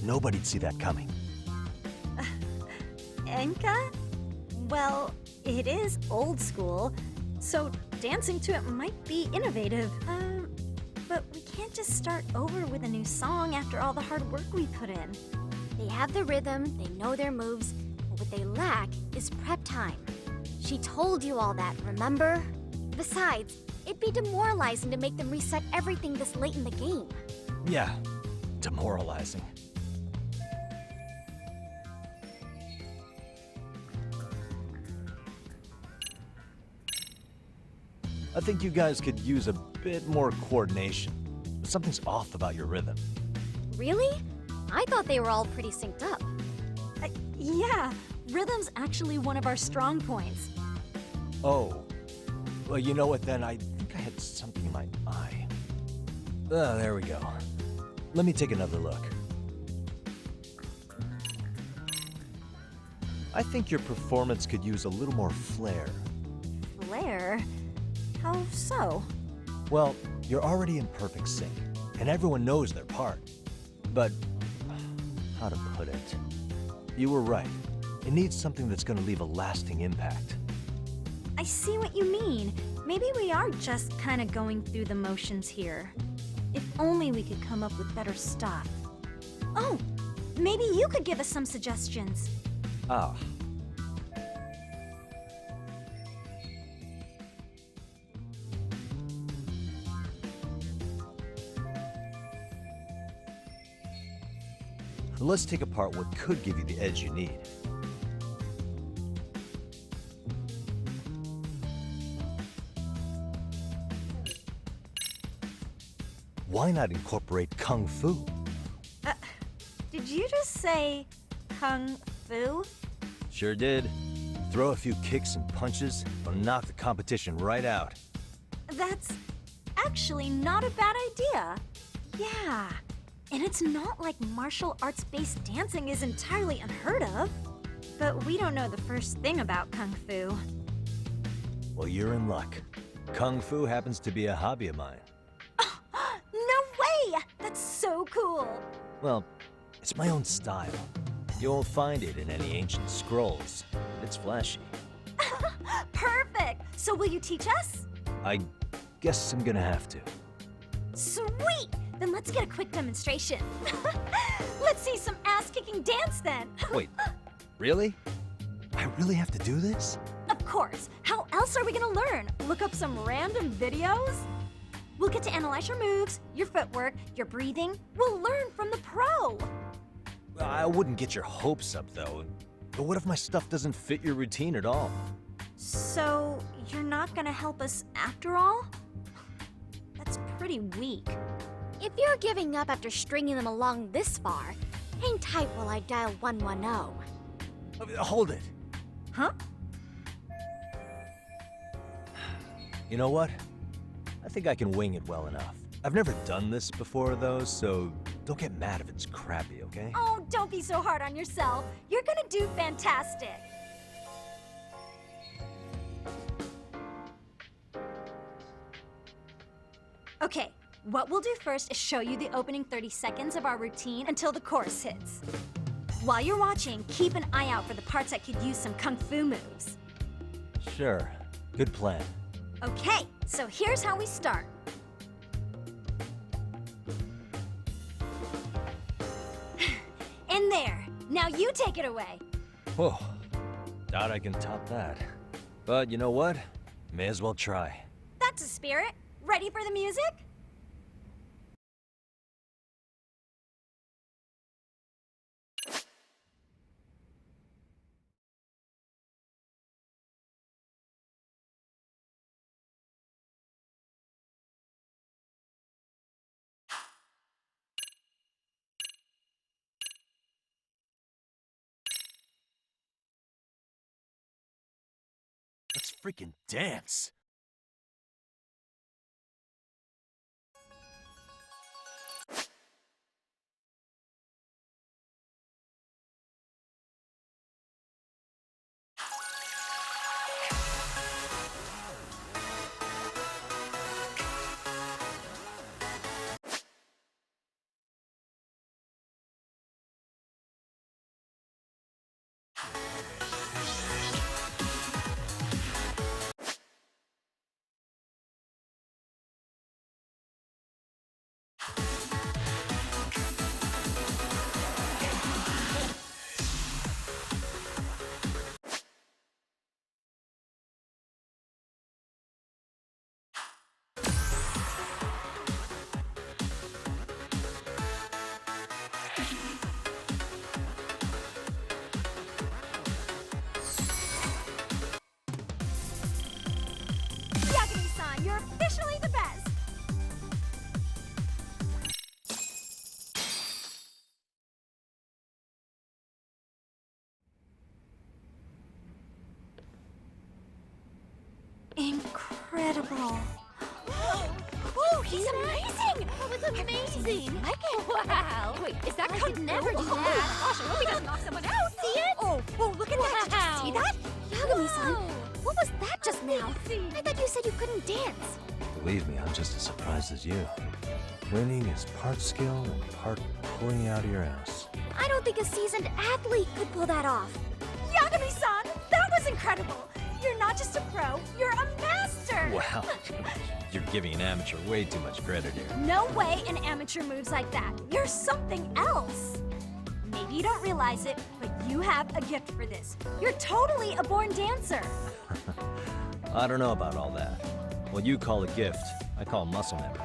Nobody'd see that coming. Enka? Well, it is old school, so dancing to it might be innovative. But we can't just start over with a new song after all the hard work we put in. They have the rhythm, they know their moves, but what they lack is prep time. She told you all that, remember? Besides, it'd be demoralizing to make them reset everything this late in the game. Yeah, demoralizing. I think you guys could use a bit more coordination. Something's off about your rhythm. Really? I thought they were all pretty synced up. Yeah, rhythm's actually one of our strong points. Oh. Well, you know what then? I think I had something in my eye. There we go. Let me take another look. I think your performance could use a little more flair. Flair? How so? Well, you're already in perfect sync, and everyone knows their part. But, how to put it? You were right. It needs something that's gonna leave a lasting impact. I see what you mean. Maybe we are just kind of going through the motions here. If only we could come up with better stuff. Oh, maybe you could give us some suggestions. Ah. Let's take apart what could give you the edge you need. Why not incorporate Kung Fu? Did you just say Kung Fu? Sure did. Throw a few kicks and punches, or knock the competition right out. That's actually not a bad idea. Yeah, and it's not like martial arts-based dancing is entirely unheard of. But we don't know the first thing about Kung Fu. Well, you're in luck. Kung Fu happens to be a hobby of mine. No way! That's so cool! Well, it's my own style. You won't find it in any ancient scrolls. It's flashy. Perfect! So will you teach us? I guess I'm gonna have to. Sweet! Then let's get a quick demonstration. Let's see some ass-kicking dance then. Wait, really? I really have to do this? Of course. How else are we gonna learn? Look up some random videos? We'll get to analyze your moves, your footwork, your breathing. We'll learn from the pro. I wouldn't get your hopes up, though. But what if my stuff doesn't fit your routine at all? So, you're not gonna help us after all? That's pretty weak. If you're giving up after stringing them along this far, hang tight while I dial 110. Hold it. Huh? You know what? I think I can wing it well enough. I've never done this before, though, so don't get mad if it's crappy, okay? Oh, don't be so hard on yourself. You're gonna do fantastic. Okay, what we'll do first is show you the opening 30 seconds of our routine until the chorus hits. While you're watching, keep an eye out for the parts that could use some Kung Fu moves. Sure. Good plan. Okay, so here's how we start. In there. Now you take it away. Whoa. Doubt I can top that. But you know what? May as well try. That's a spirit. Ready for the music? freaking dance. Yagami-san, you're officially the best! Incredible. Whoa, he's amazing! That was amazing! Wow! Wait, is that I could never do that. Gosh, I hope he doesn't knock someone out. See it? Oh, look at that. Did you see that? Yagami-san, what was that just now? I thought you said you couldn't dance. Believe me, I'm just as surprised as you. Winning is part skill and part pulling out of your ass. I don't think a seasoned athlete could pull that off. Yagami-san, that was incredible. You're not just a pro, you're a master. Wow. You're giving an amateur way too much credit here. No way an amateur moves like that. You're something else. Maybe you don't realize it, but you have a gift for this. You're totally a born dancer. I don't know about all that. What you call a gift, I call muscle memory.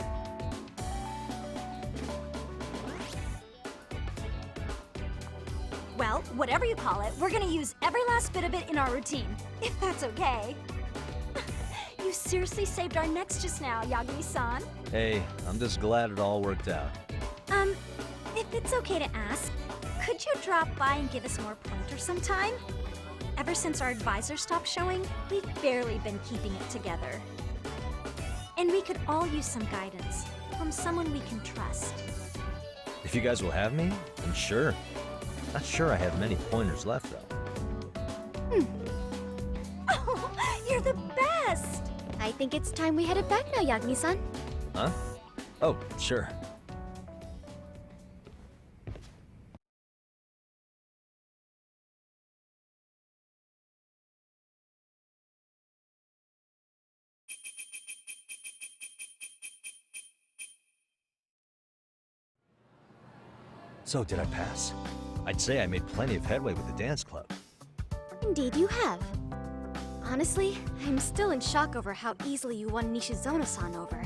Well, whatever you call it, we're gonna use every last bit of it in our routine, if that's okay. You seriously saved our necks just now, Yagami-san. Hey, I'm just glad it all worked out. If it's okay to ask, could you drop by and give us more pointers sometime? Ever since our advisor stopped showing, we've barely been keeping it together. And we could all use some guidance from someone we can trust. If you guys will have me, then sure. Not sure I have many pointers left, though. Oh, you're the best! I think it's time we headed back now, Yagami-san. Huh? Oh, sure. So, did I pass? I'd say I made plenty of headway with the dance club. Indeed you have. Honestly, I'm still in shock over how easily you won Nishizono-san over.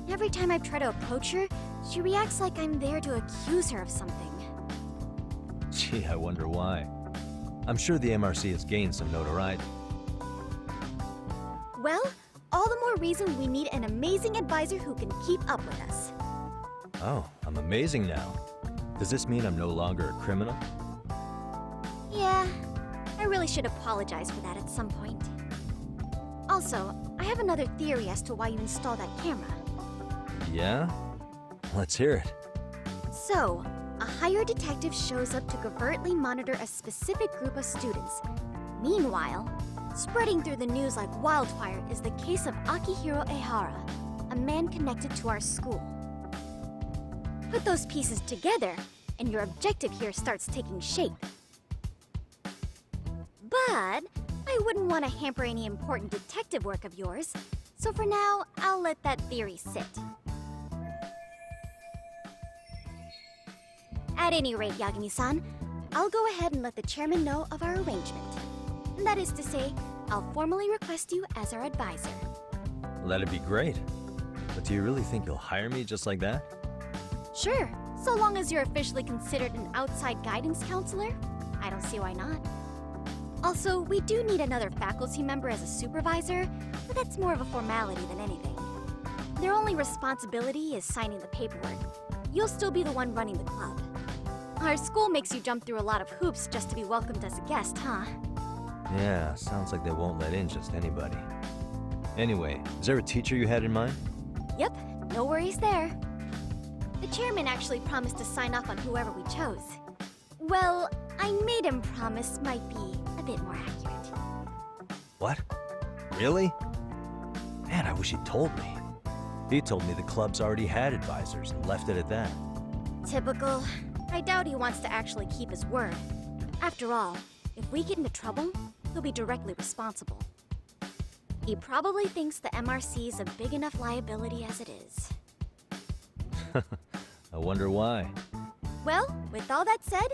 Every time I try to approach her, she reacts like I'm there to accuse her of something. Gee, I wonder why. I'm sure the MRC has gained some notoriety. Well, all the more reason we need an amazing advisor who can keep up with us. Oh, I'm amazing now. Does this mean I'm no longer a criminal? Yeah, I really should apologize for that at some point. Also, I have another theory as to why you installed that camera. Yeah? Let's hear it. So, a hired detective shows up to covertly monitor a specific group of students. Meanwhile, spreading through the news like wildfire is the case of Akihiro Ehara, a man connected to our school. Put those pieces together, and your objective here starts taking shape. But I wouldn't want to hamper any important detective work of yours, so for now, I'll let that theory sit. At any rate, Yagami-san, I'll go ahead and let the chairman know of our arrangement. That is to say, I'll formally request you as our advisor. That'd be great. But do you really think you'll hire me just like that? Sure, so long as you're officially considered an outside guidance counselor, I don't see why not. Also, we do need another faculty member as a supervisor, but that's more of a formality than anything. Their only responsibility is signing the paperwork. You'll still be the one running the club. Our school makes you jump through a lot of hoops just to be welcomed as a guest, huh? Yeah, sounds like they won't let in just anybody. Anyway, is there a teacher you had in mind? Yep, no worries there. The chairman actually promised to sign off on whoever we chose. Well, I made him promise might be a bit more accurate. What? Really? Man, I wish he'd told me. He told me the club's already had advisors and left it at that. Typical. I doubt he wants to actually keep his word. After all, if we get into trouble, he'll be directly responsible. He probably thinks the MRC's a big enough liability as it is. I wonder why. Well, with all that said,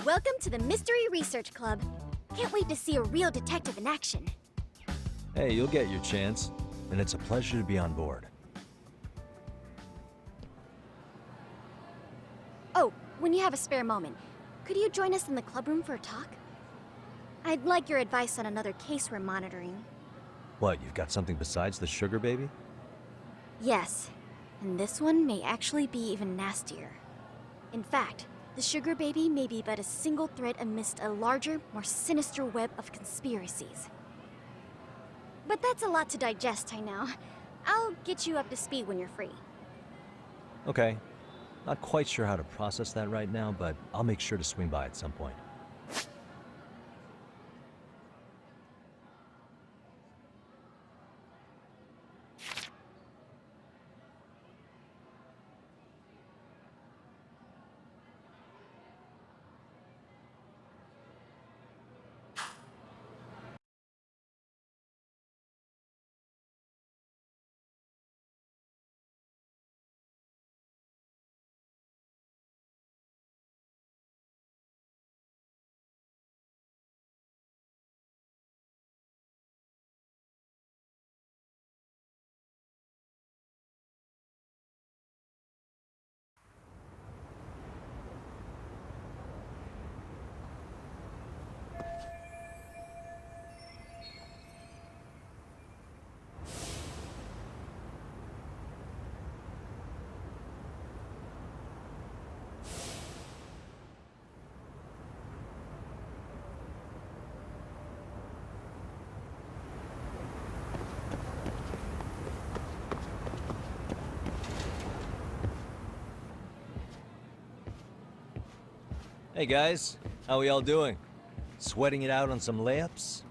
welcome to the Mystery Research Club. Can't wait to see a real detective in action. Hey, you'll get your chance, and it's a pleasure to be on board. Oh, when you have a spare moment, could you join us in the club room for a talk? I'd like your advice on another case we're monitoring. What, you've got something besides the sugar baby? Yes, and this one may actually be even nastier. In fact, the sugar baby may be but a single thread amidst a larger, more sinister web of conspiracies. But that's a lot to digest, I know. I'll get you up to speed when you're free. Okay. Not quite sure how to process that right now, but I'll make sure to swing by at some point. Hey guys, how we all doing? Sweating it out on some layups?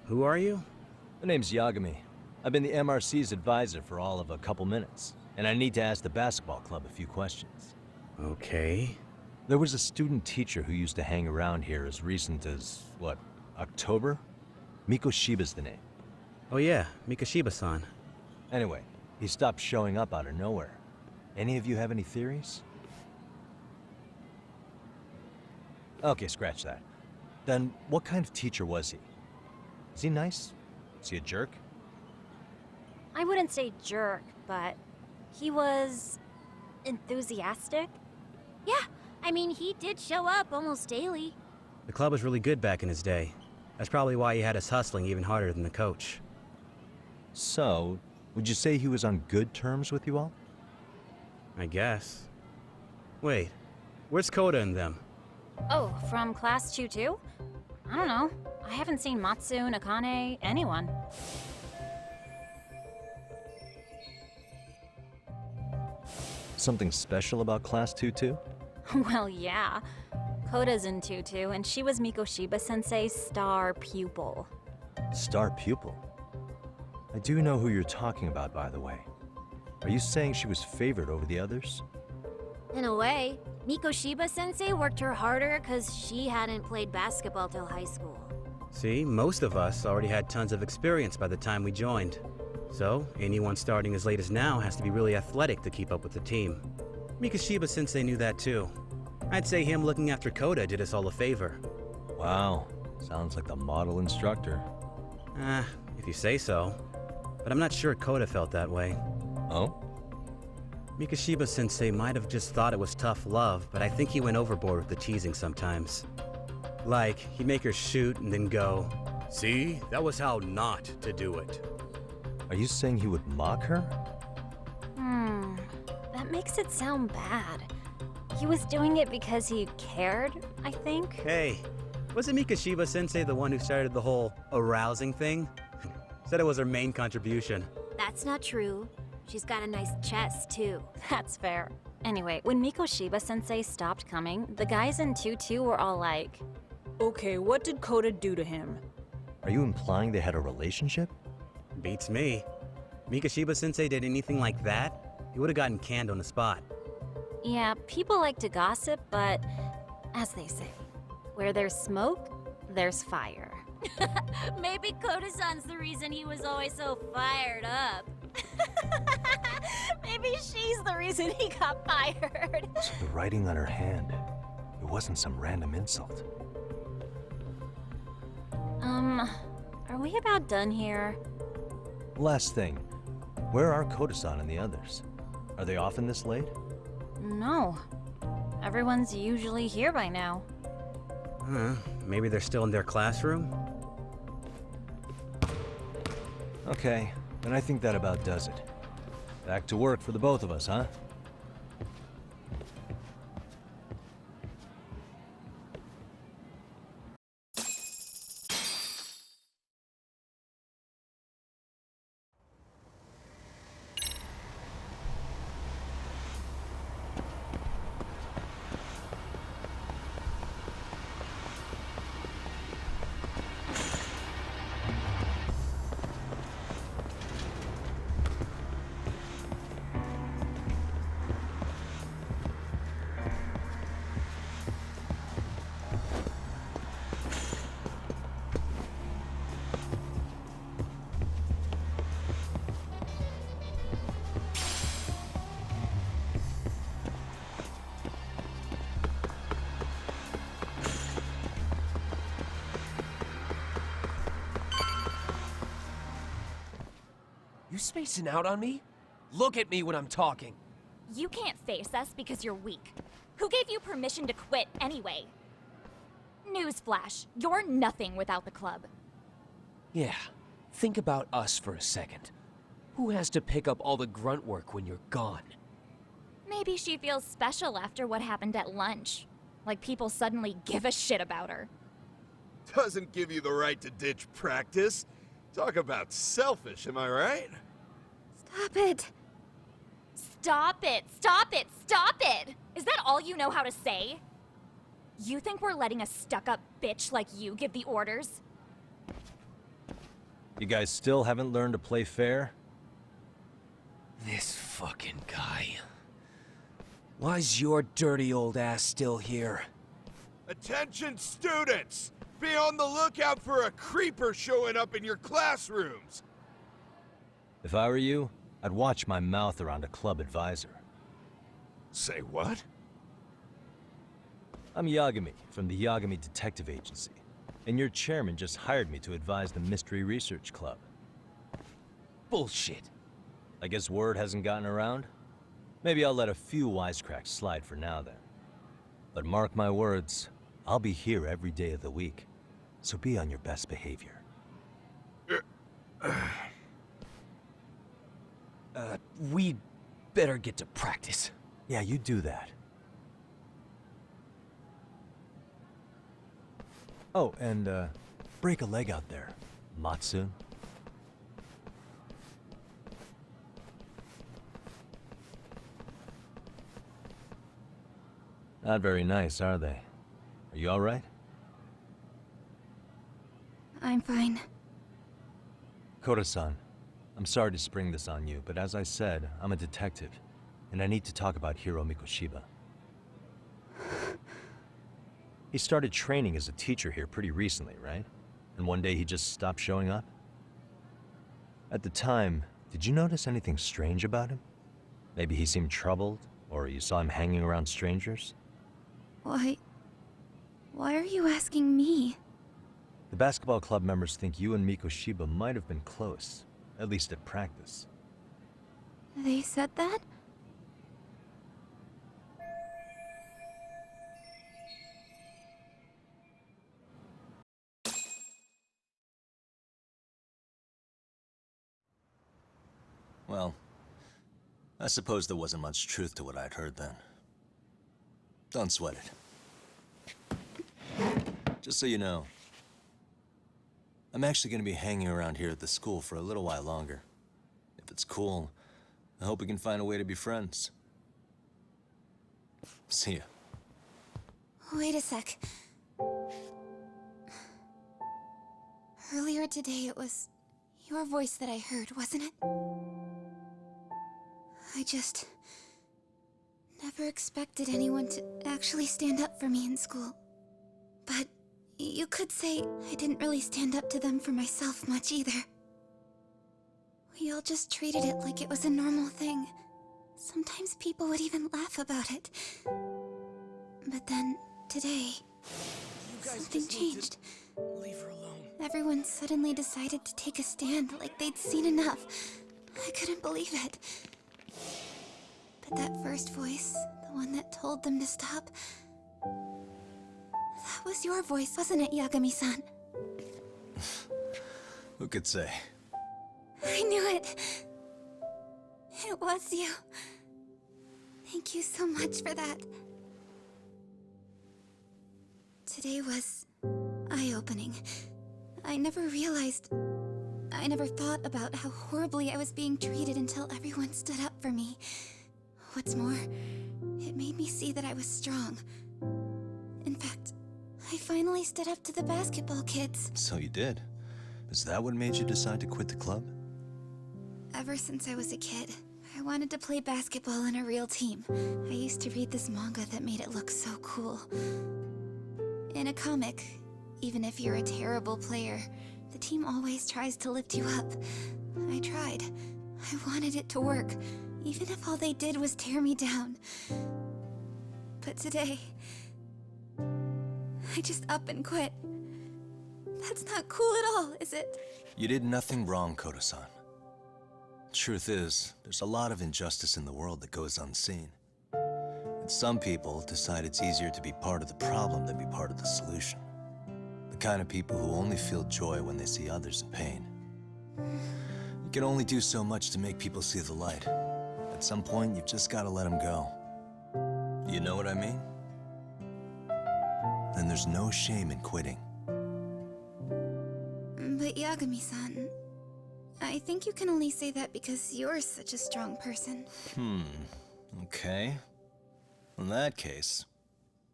Who are you? My name's Yagami. I've been the MRC's advisor for all of a couple minutes, and I need to ask the basketball club a few questions. Okay. There was a student teacher who used to hang around here as recent as, what, October? Mikoshiba's the name. Oh yeah, Mikoshiba-san. Anyway, he stopped showing up out of nowhere. Any of you have any theories? Okay, scratch that. Then, what kind of teacher was he? Is he nice? Is he a jerk? I wouldn't say jerk, but he was enthusiastic. Yeah, I mean, he did show up almost daily. The club was really good back in his day. That's probably why he had us hustling even harder than the coach. So, would you say he was on good terms with you all? I guess. Wait, where's Koda and them? Oh, from class 2-2? I don't know. I haven't seen Matsu, Nakane, anyone. Something special about class 2-2? Well, yeah. Koda's in 2-2, and she was Mikoshiba-sensei's star pupil. Star pupil? I do know who you're talking about, by the way. Are you saying she was favored over the others? In a way, Mikoshiba-sensei worked her harder because she hadn't played basketball till high school. See, most of us already had tons of experience by the time we joined. So, anyone starting as late as now has to be really athletic to keep up with the team. Mikoshiba-sensei knew that too. I'd say him looking after Koda did us all a favor. Wow, sounds like the model instructor. If you say so. But I'm not sure Koda felt that way. Oh? Mikoshiba-sensei might have just thought it was tough love, but I think he went overboard with the teasing sometimes. Like, he'd make her shoot and then go, "See, that was how not to do it." Are you saying he would mock her? That makes it sound bad. He was doing it because he cared, I think. Hey, Wasn't Mikoshiba-sensei the one who started the whole arousing thing? Said it was her main contribution. That's not true. She's got a nice chest, too. That's fair. Anyway, when Mikoshiba-sensei stopped coming, the guys in 2-2 were all like, Okay, what did Kota do to him? Are you implying they had a relationship? Beats me. Mikoshiba-sensei did anything like that, he would have gotten canned on the spot. yeah, people like to gossip, but as they say, where there's smoke, there's fire. Maybe Koda-san's the reason he was always so fired up. Maybe she's the reason he got fired. So the writing on her hand, it wasn't some random insult. Are we about done here? Last thing, where are Koda-san and the others? Are they often this late? No. Everyone's usually here by now. Maybe they're still in their classroom? Okay, then I think that about does it. Back to work for the both of us, huh? You spacing out on me? Look at me when I'm talking. You can't face us because you're weak. Who gave you permission to quit anyway? Newsflash, you're nothing without the club. Yeah, think about us for a second. Who has to pick up all the grunt work when you're gone? Maybe she feels special after what happened at lunch. Like people suddenly give a shit about her. Doesn't give you the right to ditch practice. Talk about selfish, am I right? Stop it. Stop it, stop it, stop it! Is that all you know how to say? You think we're letting a stuck-up bitch like you give the orders? You guys still haven't learned to play fair? This fucking guy. Why's your dirty old ass still here? Attention students! Be on the lookout for a creeper showing up in your classrooms! If I were you, I'd watch my mouth around a club advisor. Say what? I'm Yagami, from the Yagami Detective Agency, and your chairman just hired me to advise the Mystery Research Club. Bullshit. I guess word hasn't gotten around? Maybe I'll let a few wisecracks slide for now then. But mark my words, I'll be here every day of the week, so be on your best behavior. We'd better get to practice. Yeah, you do that. Oh, and, break a leg out there, Matsu. Not very nice, are they? Are you all right? I'm fine. Koda-san, I'm sorry to spring this on you, but as I said, I'm a detective, and I need to talk about Hiro Mikoshiba. He started training as a teacher here pretty recently, right? And one day he just stopped showing up? At the time, did you notice anything strange about him? Maybe he seemed troubled, or you saw him hanging around strangers? Why are you asking me? The basketball club members think you and Mikoshiba might have been close, at least at practice. They said that? Well, I suppose there wasn't much truth to what I'd heard then. Don't sweat it. Just so you know, I'm actually going to be hanging around here at the school for a little while longer. If it's cool, I hope we can find a way to be friends. See ya. Wait a sec. Earlier today, it was your voice that I heard, wasn't it? I just never expected anyone to actually stand up for me in school. But you could say I didn't really stand up to them for myself much either. We all just treated it like it was a normal thing. Sometimes people would even laugh about it. But then, today, something changed. Leave her alone. Everyone suddenly decided to take a stand like they'd seen enough. I couldn't believe it. But that first voice, the one that told them to stop, that was your voice, wasn't it, Yagami-san? Who could say? I knew it. It was you. Thank you so much for that. Today was eye-opening. I never thought about how horribly I was being treated until everyone stood up for me. What's more, it made me see that I was strong. In fact, I finally stood up to the basketball kids. So you did. Is that what made you decide to quit the club? Ever since I was a kid, I wanted to play basketball on a real team. I used to read this manga that made it look so cool. In a comic, even if you're a terrible player, the team always tries to lift you up. I tried. I wanted it to work, even if all they did was tear me down. But today, I just up and quit. That's not cool at all, is it? You did nothing wrong, Koto-san. Truth is, there's a lot of injustice in the world that goes unseen. And some people decide it's easier to be part of the problem than be part of the solution. The kind of people who only feel joy when they see others in pain. You can only do so much to make people see the light. At some point, you've just got to let them go. You know what I mean? Then there's no shame in quitting. But Yagami-san, I think you can only say that because you're such a strong person. Okay. In that case,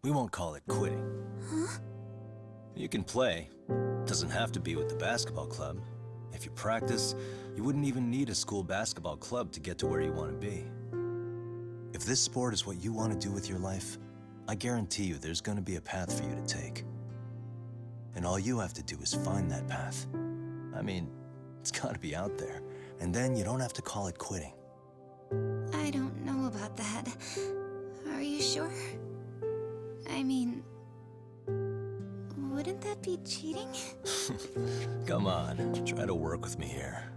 we won't call it quitting. Huh? You can play. Doesn't have to be with the basketball club. If you practice, you wouldn't even need a school basketball club to get to where you want to be. If this sport is what you want to do with your life, I guarantee you there's going to be a path for you to take. And all you have to do is find that path. I mean, it's got to be out there. And then you don't have to call it quitting. I don't know about that. Are you sure? I mean, wouldn't that be cheating? Come on, try to work with me here.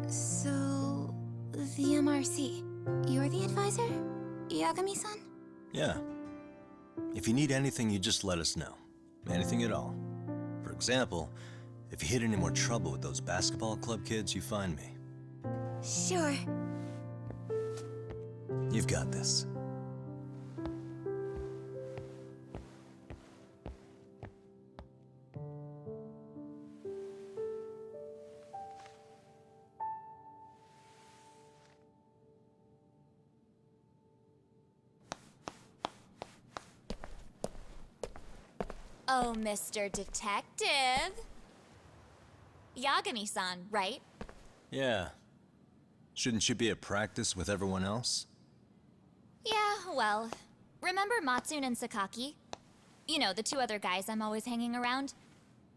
So, the MRC, you're the advisor? Yagami-san? Yeah. If you need anything, you just let us know. Anything at all. For example, if you hit any more trouble with those basketball club kids, you find me. Sure. You've got this. Oh, Mr. Detective. Yagami-san, right? Yeah. Shouldn't you be at practice with everyone else? Yeah, well, remember Matsune and Sakaki? You know, the two other guys I'm always hanging around?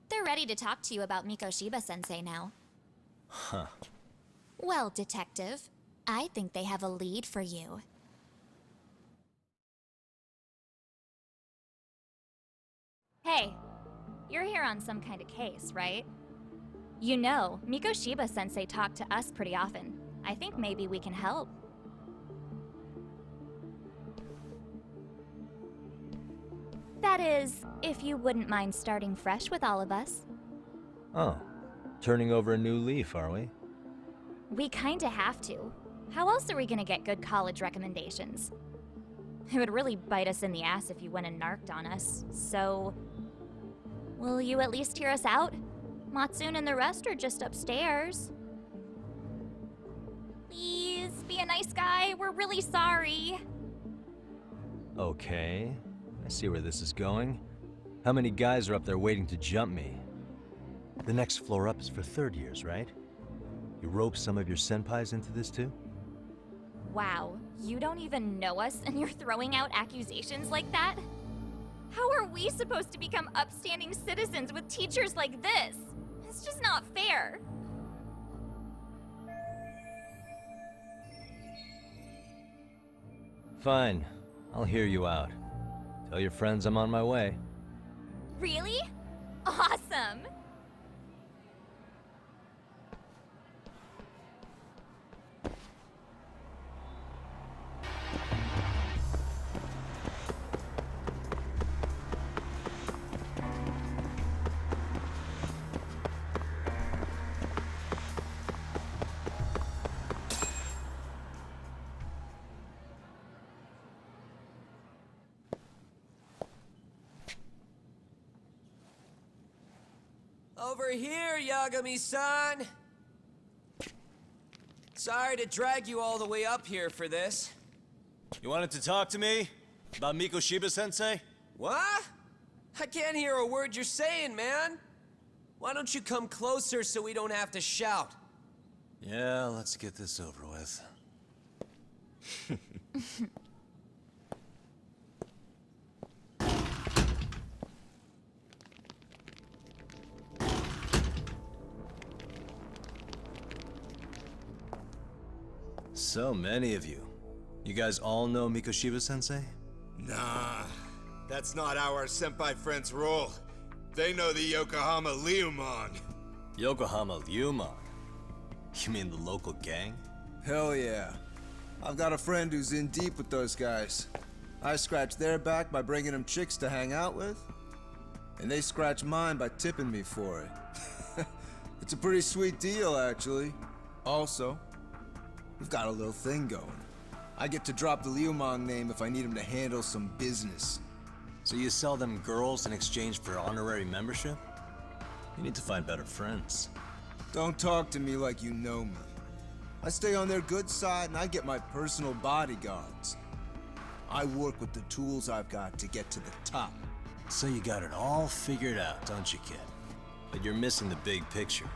They're ready to talk to you about Mikoshiba-sensei now. Huh. Well, Detective, I think they have a lead for you. Hey, you're here on some kind of case, right? You know, Mikoshiba-sensei talked to us pretty often. I think maybe we can help. That is, if you wouldn't mind starting fresh with all of us. Oh. Turning over a new leaf, are we? We kinda have to. How else are we gonna get good college recommendations? It would really bite us in the ass if you went and narked on us, so... Will you at least hear us out? Matsune and the rest are just upstairs. Please, be a nice guy. We're really sorry. Okay, I see where this is going. How many guys are up there waiting to jump me? The next floor up is for third years, right? You rope some of your senpais into this too? Wow, you don't even know us and you're throwing out accusations like that? How are we supposed to become upstanding citizens with teachers like this? It's just not fair. Fine, I'll hear you out. Tell your friends I'm on my way. Really? Awesome! Over here, Yagami-san! Sorry to drag you all the way up here for this. You wanted to talk to me? About Mikoshiba-sensei? What? I can't hear a word you're saying, man. Why don't you come closer so we don't have to shout? Yeah, let's get this over with. So many of you. You guys all know Mikoshiba-sensei? Nah, that's not how our senpai friends roll. They know the Yokohama Liumon. Yokohama Liumon? You mean the local gang? Hell yeah. I've got a friend who's in deep with those guys. I scratch their back by bringing them chicks to hang out with, and they scratch mine by tipping me for it. It's a pretty sweet deal, actually. Also, we've got a little thing going. I get to drop the Liumang name if I need him to handle some business. So you sell them girls in exchange for honorary membership? You need to find better friends. Don't talk to me like you know me. I stay on their good side and I get my personal bodyguards. I work with the tools I've got to get to the top. So you got it all figured out, don't you, kid? But you're missing the big picture.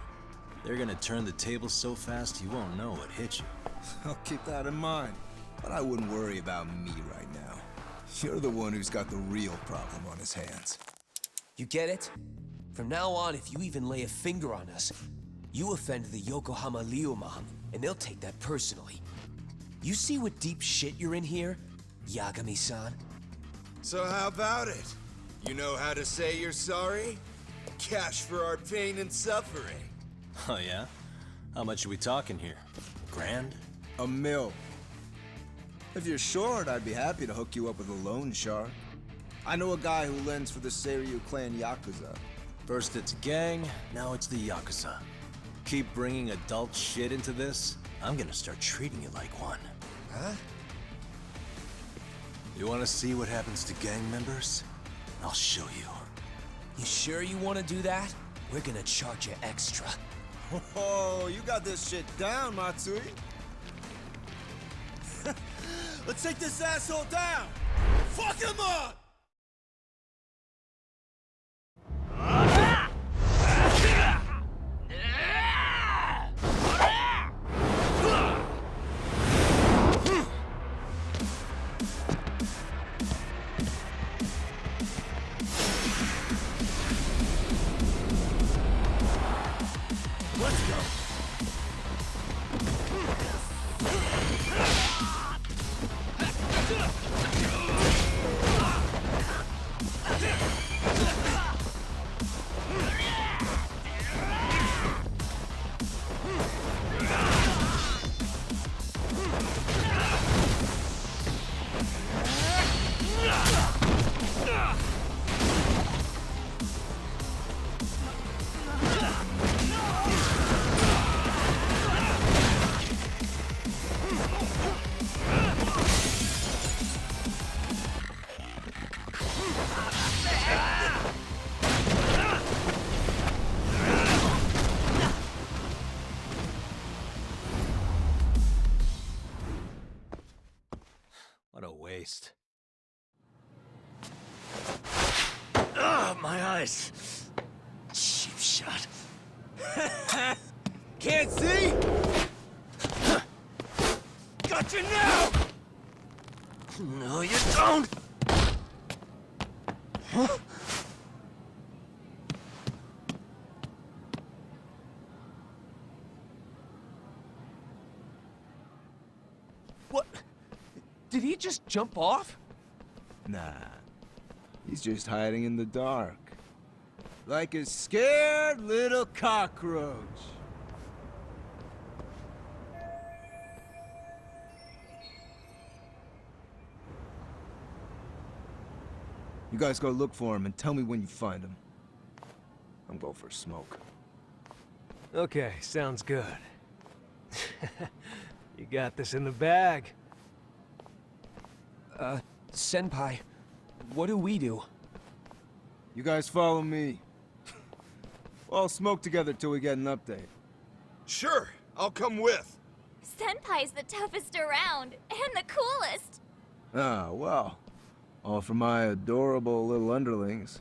They're gonna turn the tables so fast you won't know what hit you. I'll keep that in mind. But I wouldn't worry about me right now. You're the one who's got the real problem on his hands. You get it? From now on, if you even lay a finger on us, you offend the Yokohama Liumang, and they'll take that personally. You see what deep shit you're in here, Yagami-san? So how about it? You know how to say you're sorry? Cash for our pain and suffering. Oh yeah? How much are we talking here? Grand? $1 million. If you're short, I'd be happy to hook you up with a loan shark. I know a guy who lends for the Seiryu clan Yakuza. First it's a gang, now it's the Yakuza. Keep bringing adult shit into this, I'm gonna start treating you like one. Huh? You wanna see what happens to gang members? I'll show you. You sure you want to do that? We're gonna charge you extra. Oh, you got this shit down, Matsui. Let's take this asshole down! Fuck him up! Let's go! eyes. Cheap shot. Can't see? Got you now! No, you don't! Huh? What? Did he just jump off? Nah. He's just hiding in the dark. Like a scared little cockroach. You guys go look for him and tell me when you find him. I'm going for a smoke. Okay, sounds good. You got this in the bag. Senpai, what do we do? You guys follow me. We'll all smoke together till we get an update. Sure, I'll come with. Senpai's the toughest around, and the coolest. Ah, well. All for my adorable little underlings.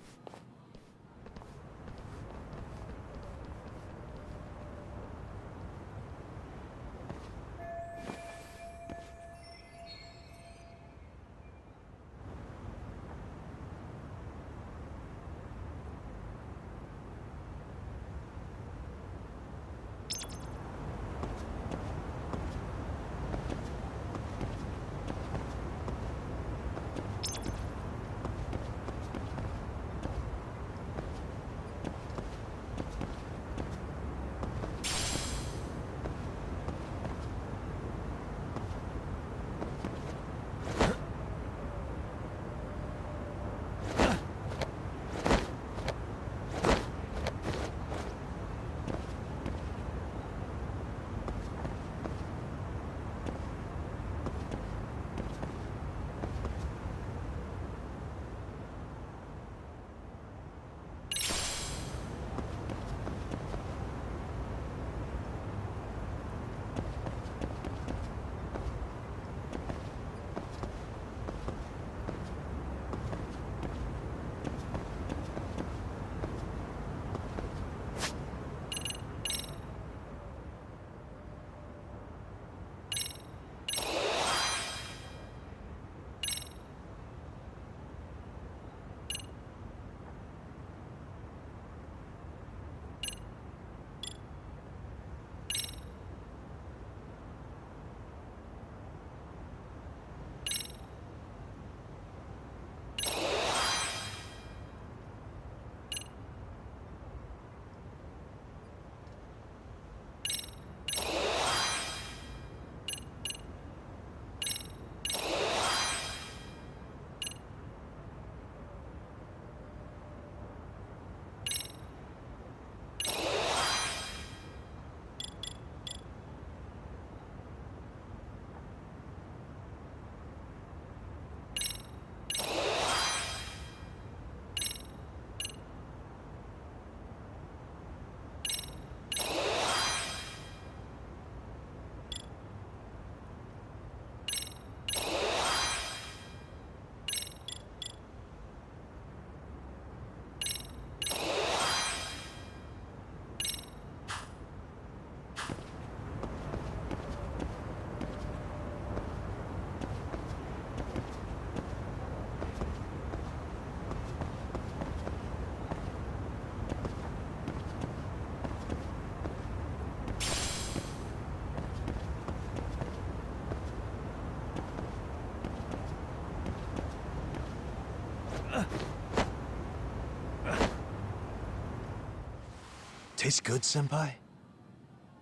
Tastes good, Senpai?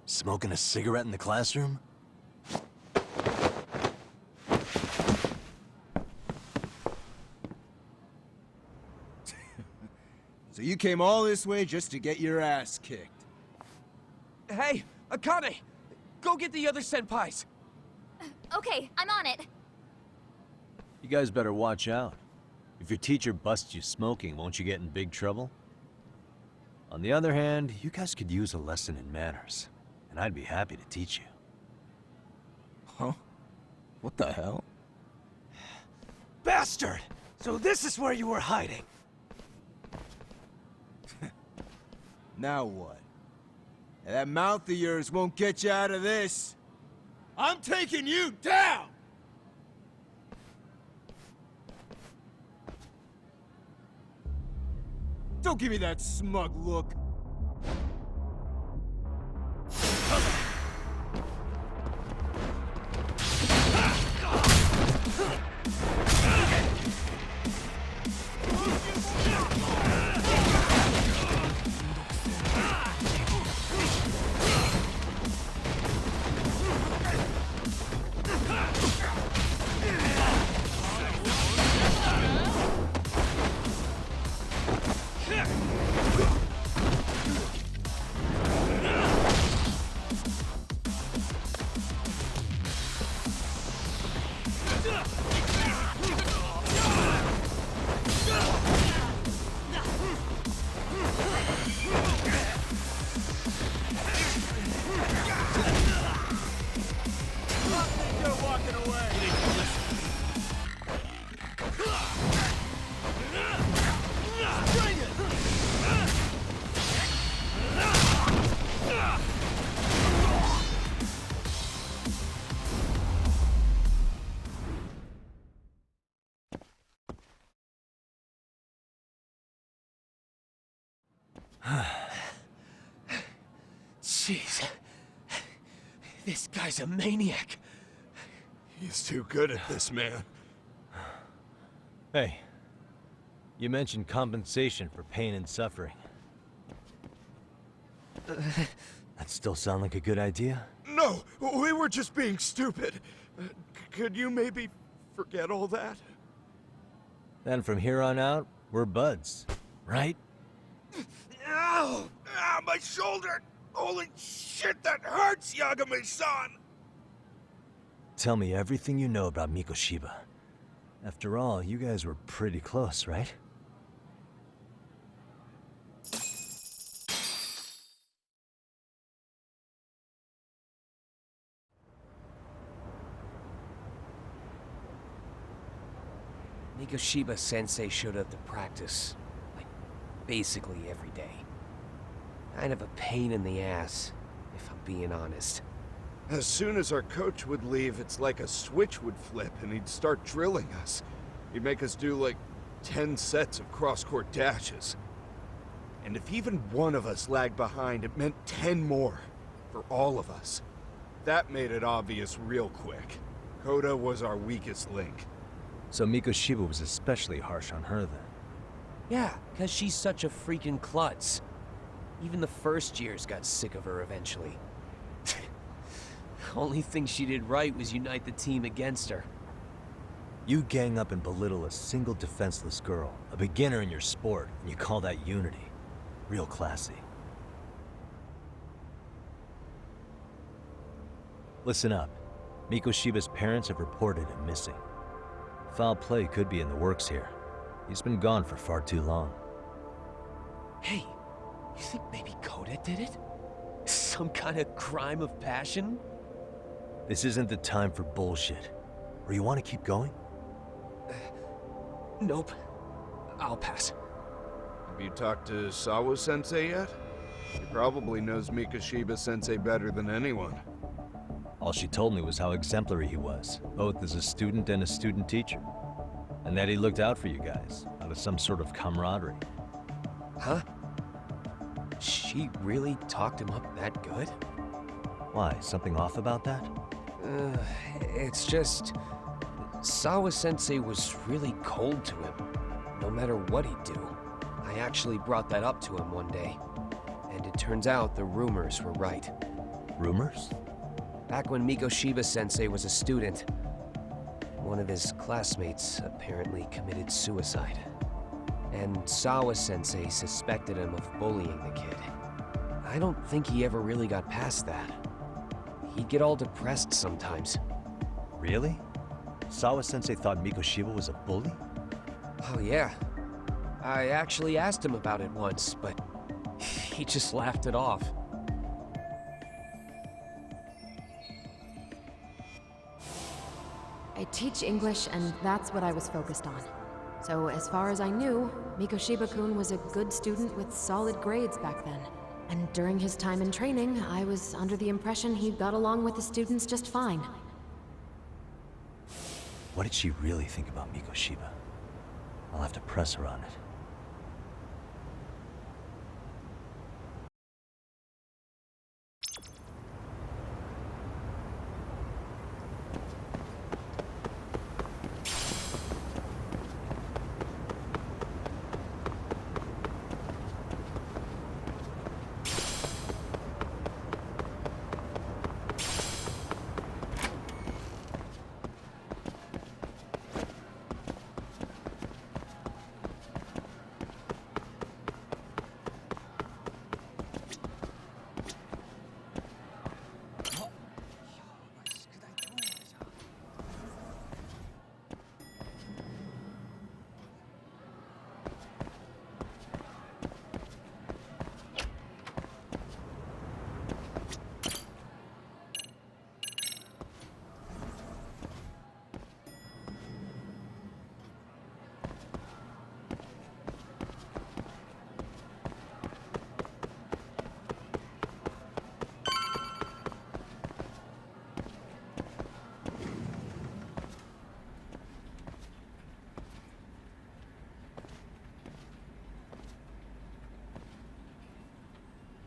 Smoking a cigarette in the classroom? So you came all this way just to get your ass kicked? Hey, Akane! Go get the other senpais! Okay, I'm on it. You guys better watch out. If your teacher busts you smoking, won't you get in big trouble? On the other hand, you guys could use a lesson in manners, and I'd be happy to teach you. Huh? What the hell? Bastard! So this is where you were hiding. Now what? That mouth of yours won't get you out of this. I'm taking you down! Don't give me that smug look. Jeez. This guy's a maniac. He's too good at this, man. Hey, you mentioned compensation for pain and suffering. That still sound like a good idea? No, we were just being stupid. Could you maybe forget all that? Then from here on out, we're buds, right? Ow! Ah, my shoulder! Holy shit, that hurts, Yagami-san! Tell me everything you know about Mikoshiba. After all, you guys were pretty close, right? Mikoshiba-sensei showed up to practice, like, basically every day. Kind of a pain in the ass, if I'm being honest. As soon as our coach would leave, it's like a switch would flip and he'd start drilling us. He'd make us do like 10 sets of cross-court dashes. And if even one of us lagged behind, it meant 10 more for all of us. That made it obvious real quick. Kota was our weakest link. So Mikoshiba was especially harsh on her then? Yeah, because she's such a freaking klutz. Even the first years got sick of her eventually. Only thing she did right was unite the team against her. You gang up and belittle a single defenseless girl, a beginner in your sport, and you call that unity. Real classy. Listen up. Mikoshiba's parents have reported him missing. Foul play could be in the works here. He's been gone for far too long. Hey, you think maybe Kota did it? Some kind of crime of passion? This isn't the time for bullshit. Or you want to keep going? Nope. I'll pass. Have you talked to Sawa-sensei yet? He probably knows Mikoshiba-sensei better than anyone. All she told me was how exemplary he was, both as a student and a student teacher. And that he looked out for you guys, out of some sort of camaraderie. Huh? She really talked him up that good? Why, something off about that? It's just... Sawa-sensei was really cold to him, no matter what he'd do. I actually brought that up to him one day, and it turns out the rumors were right. Rumors? Back when Mikoshiba-sensei was a student, one of his classmates apparently committed suicide. And Sawa-sensei suspected him of bullying the kid. I don't think he ever really got past that. He'd get all depressed sometimes. Really? Sawa-sensei thought Mikoshiba was a bully? Oh yeah. I actually asked him about it once, but he just laughed it off. I teach English, and that's what I was focused on. So as far as I knew, Mikoshiba-kun was a good student with solid grades back then. And during his time in training, I was under the impression he got along with the students just fine. What did she really think about Mikoshiba? I'll have to press her on it.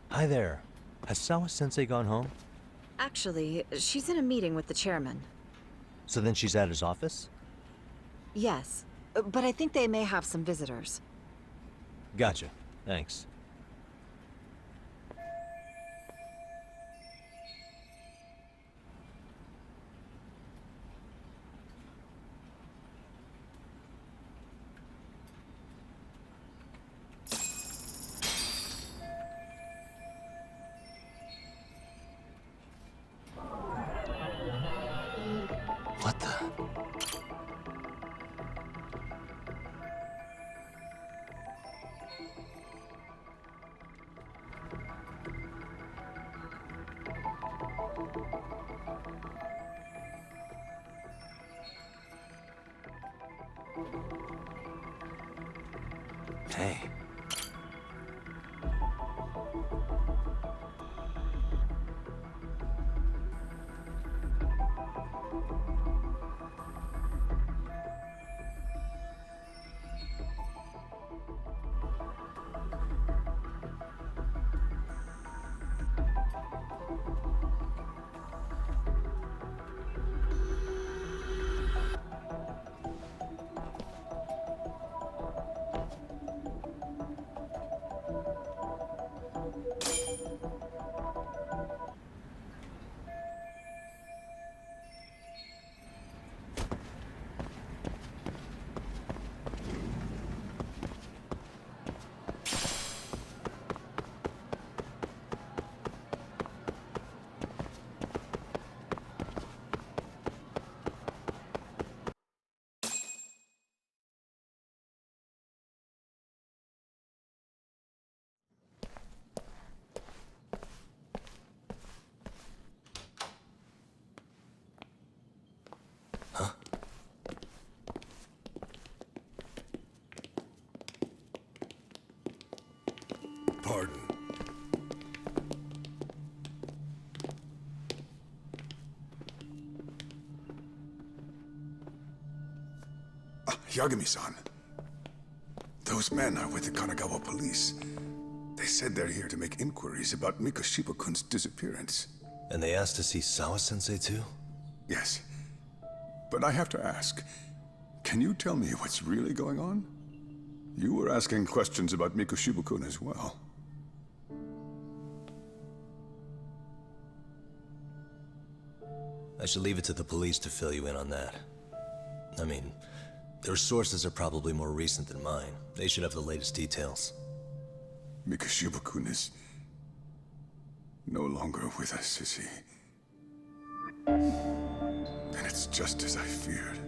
Hi there. Has Sawa-sensei gone home? Actually, she's in a meeting with the chairman. So then she's at his office? Yes, but I think they may have some visitors. Gotcha. Thanks. What the? Hey. Pardon. Yagami-san. Those men are with the Kanagawa police. They said they're here to make inquiries about Mikoshiba-kun's disappearance. And they asked to see Sawa-sensei too? Yes. But I have to ask, can you tell me what's really going on? You were asking questions about Mikoshiba-kun as well. I should leave it to the police to fill you in on that. I mean, their sources are probably more recent than mine. They should have the latest details. Mikoshiba-kun is no longer with us, is he? And it's just as I feared.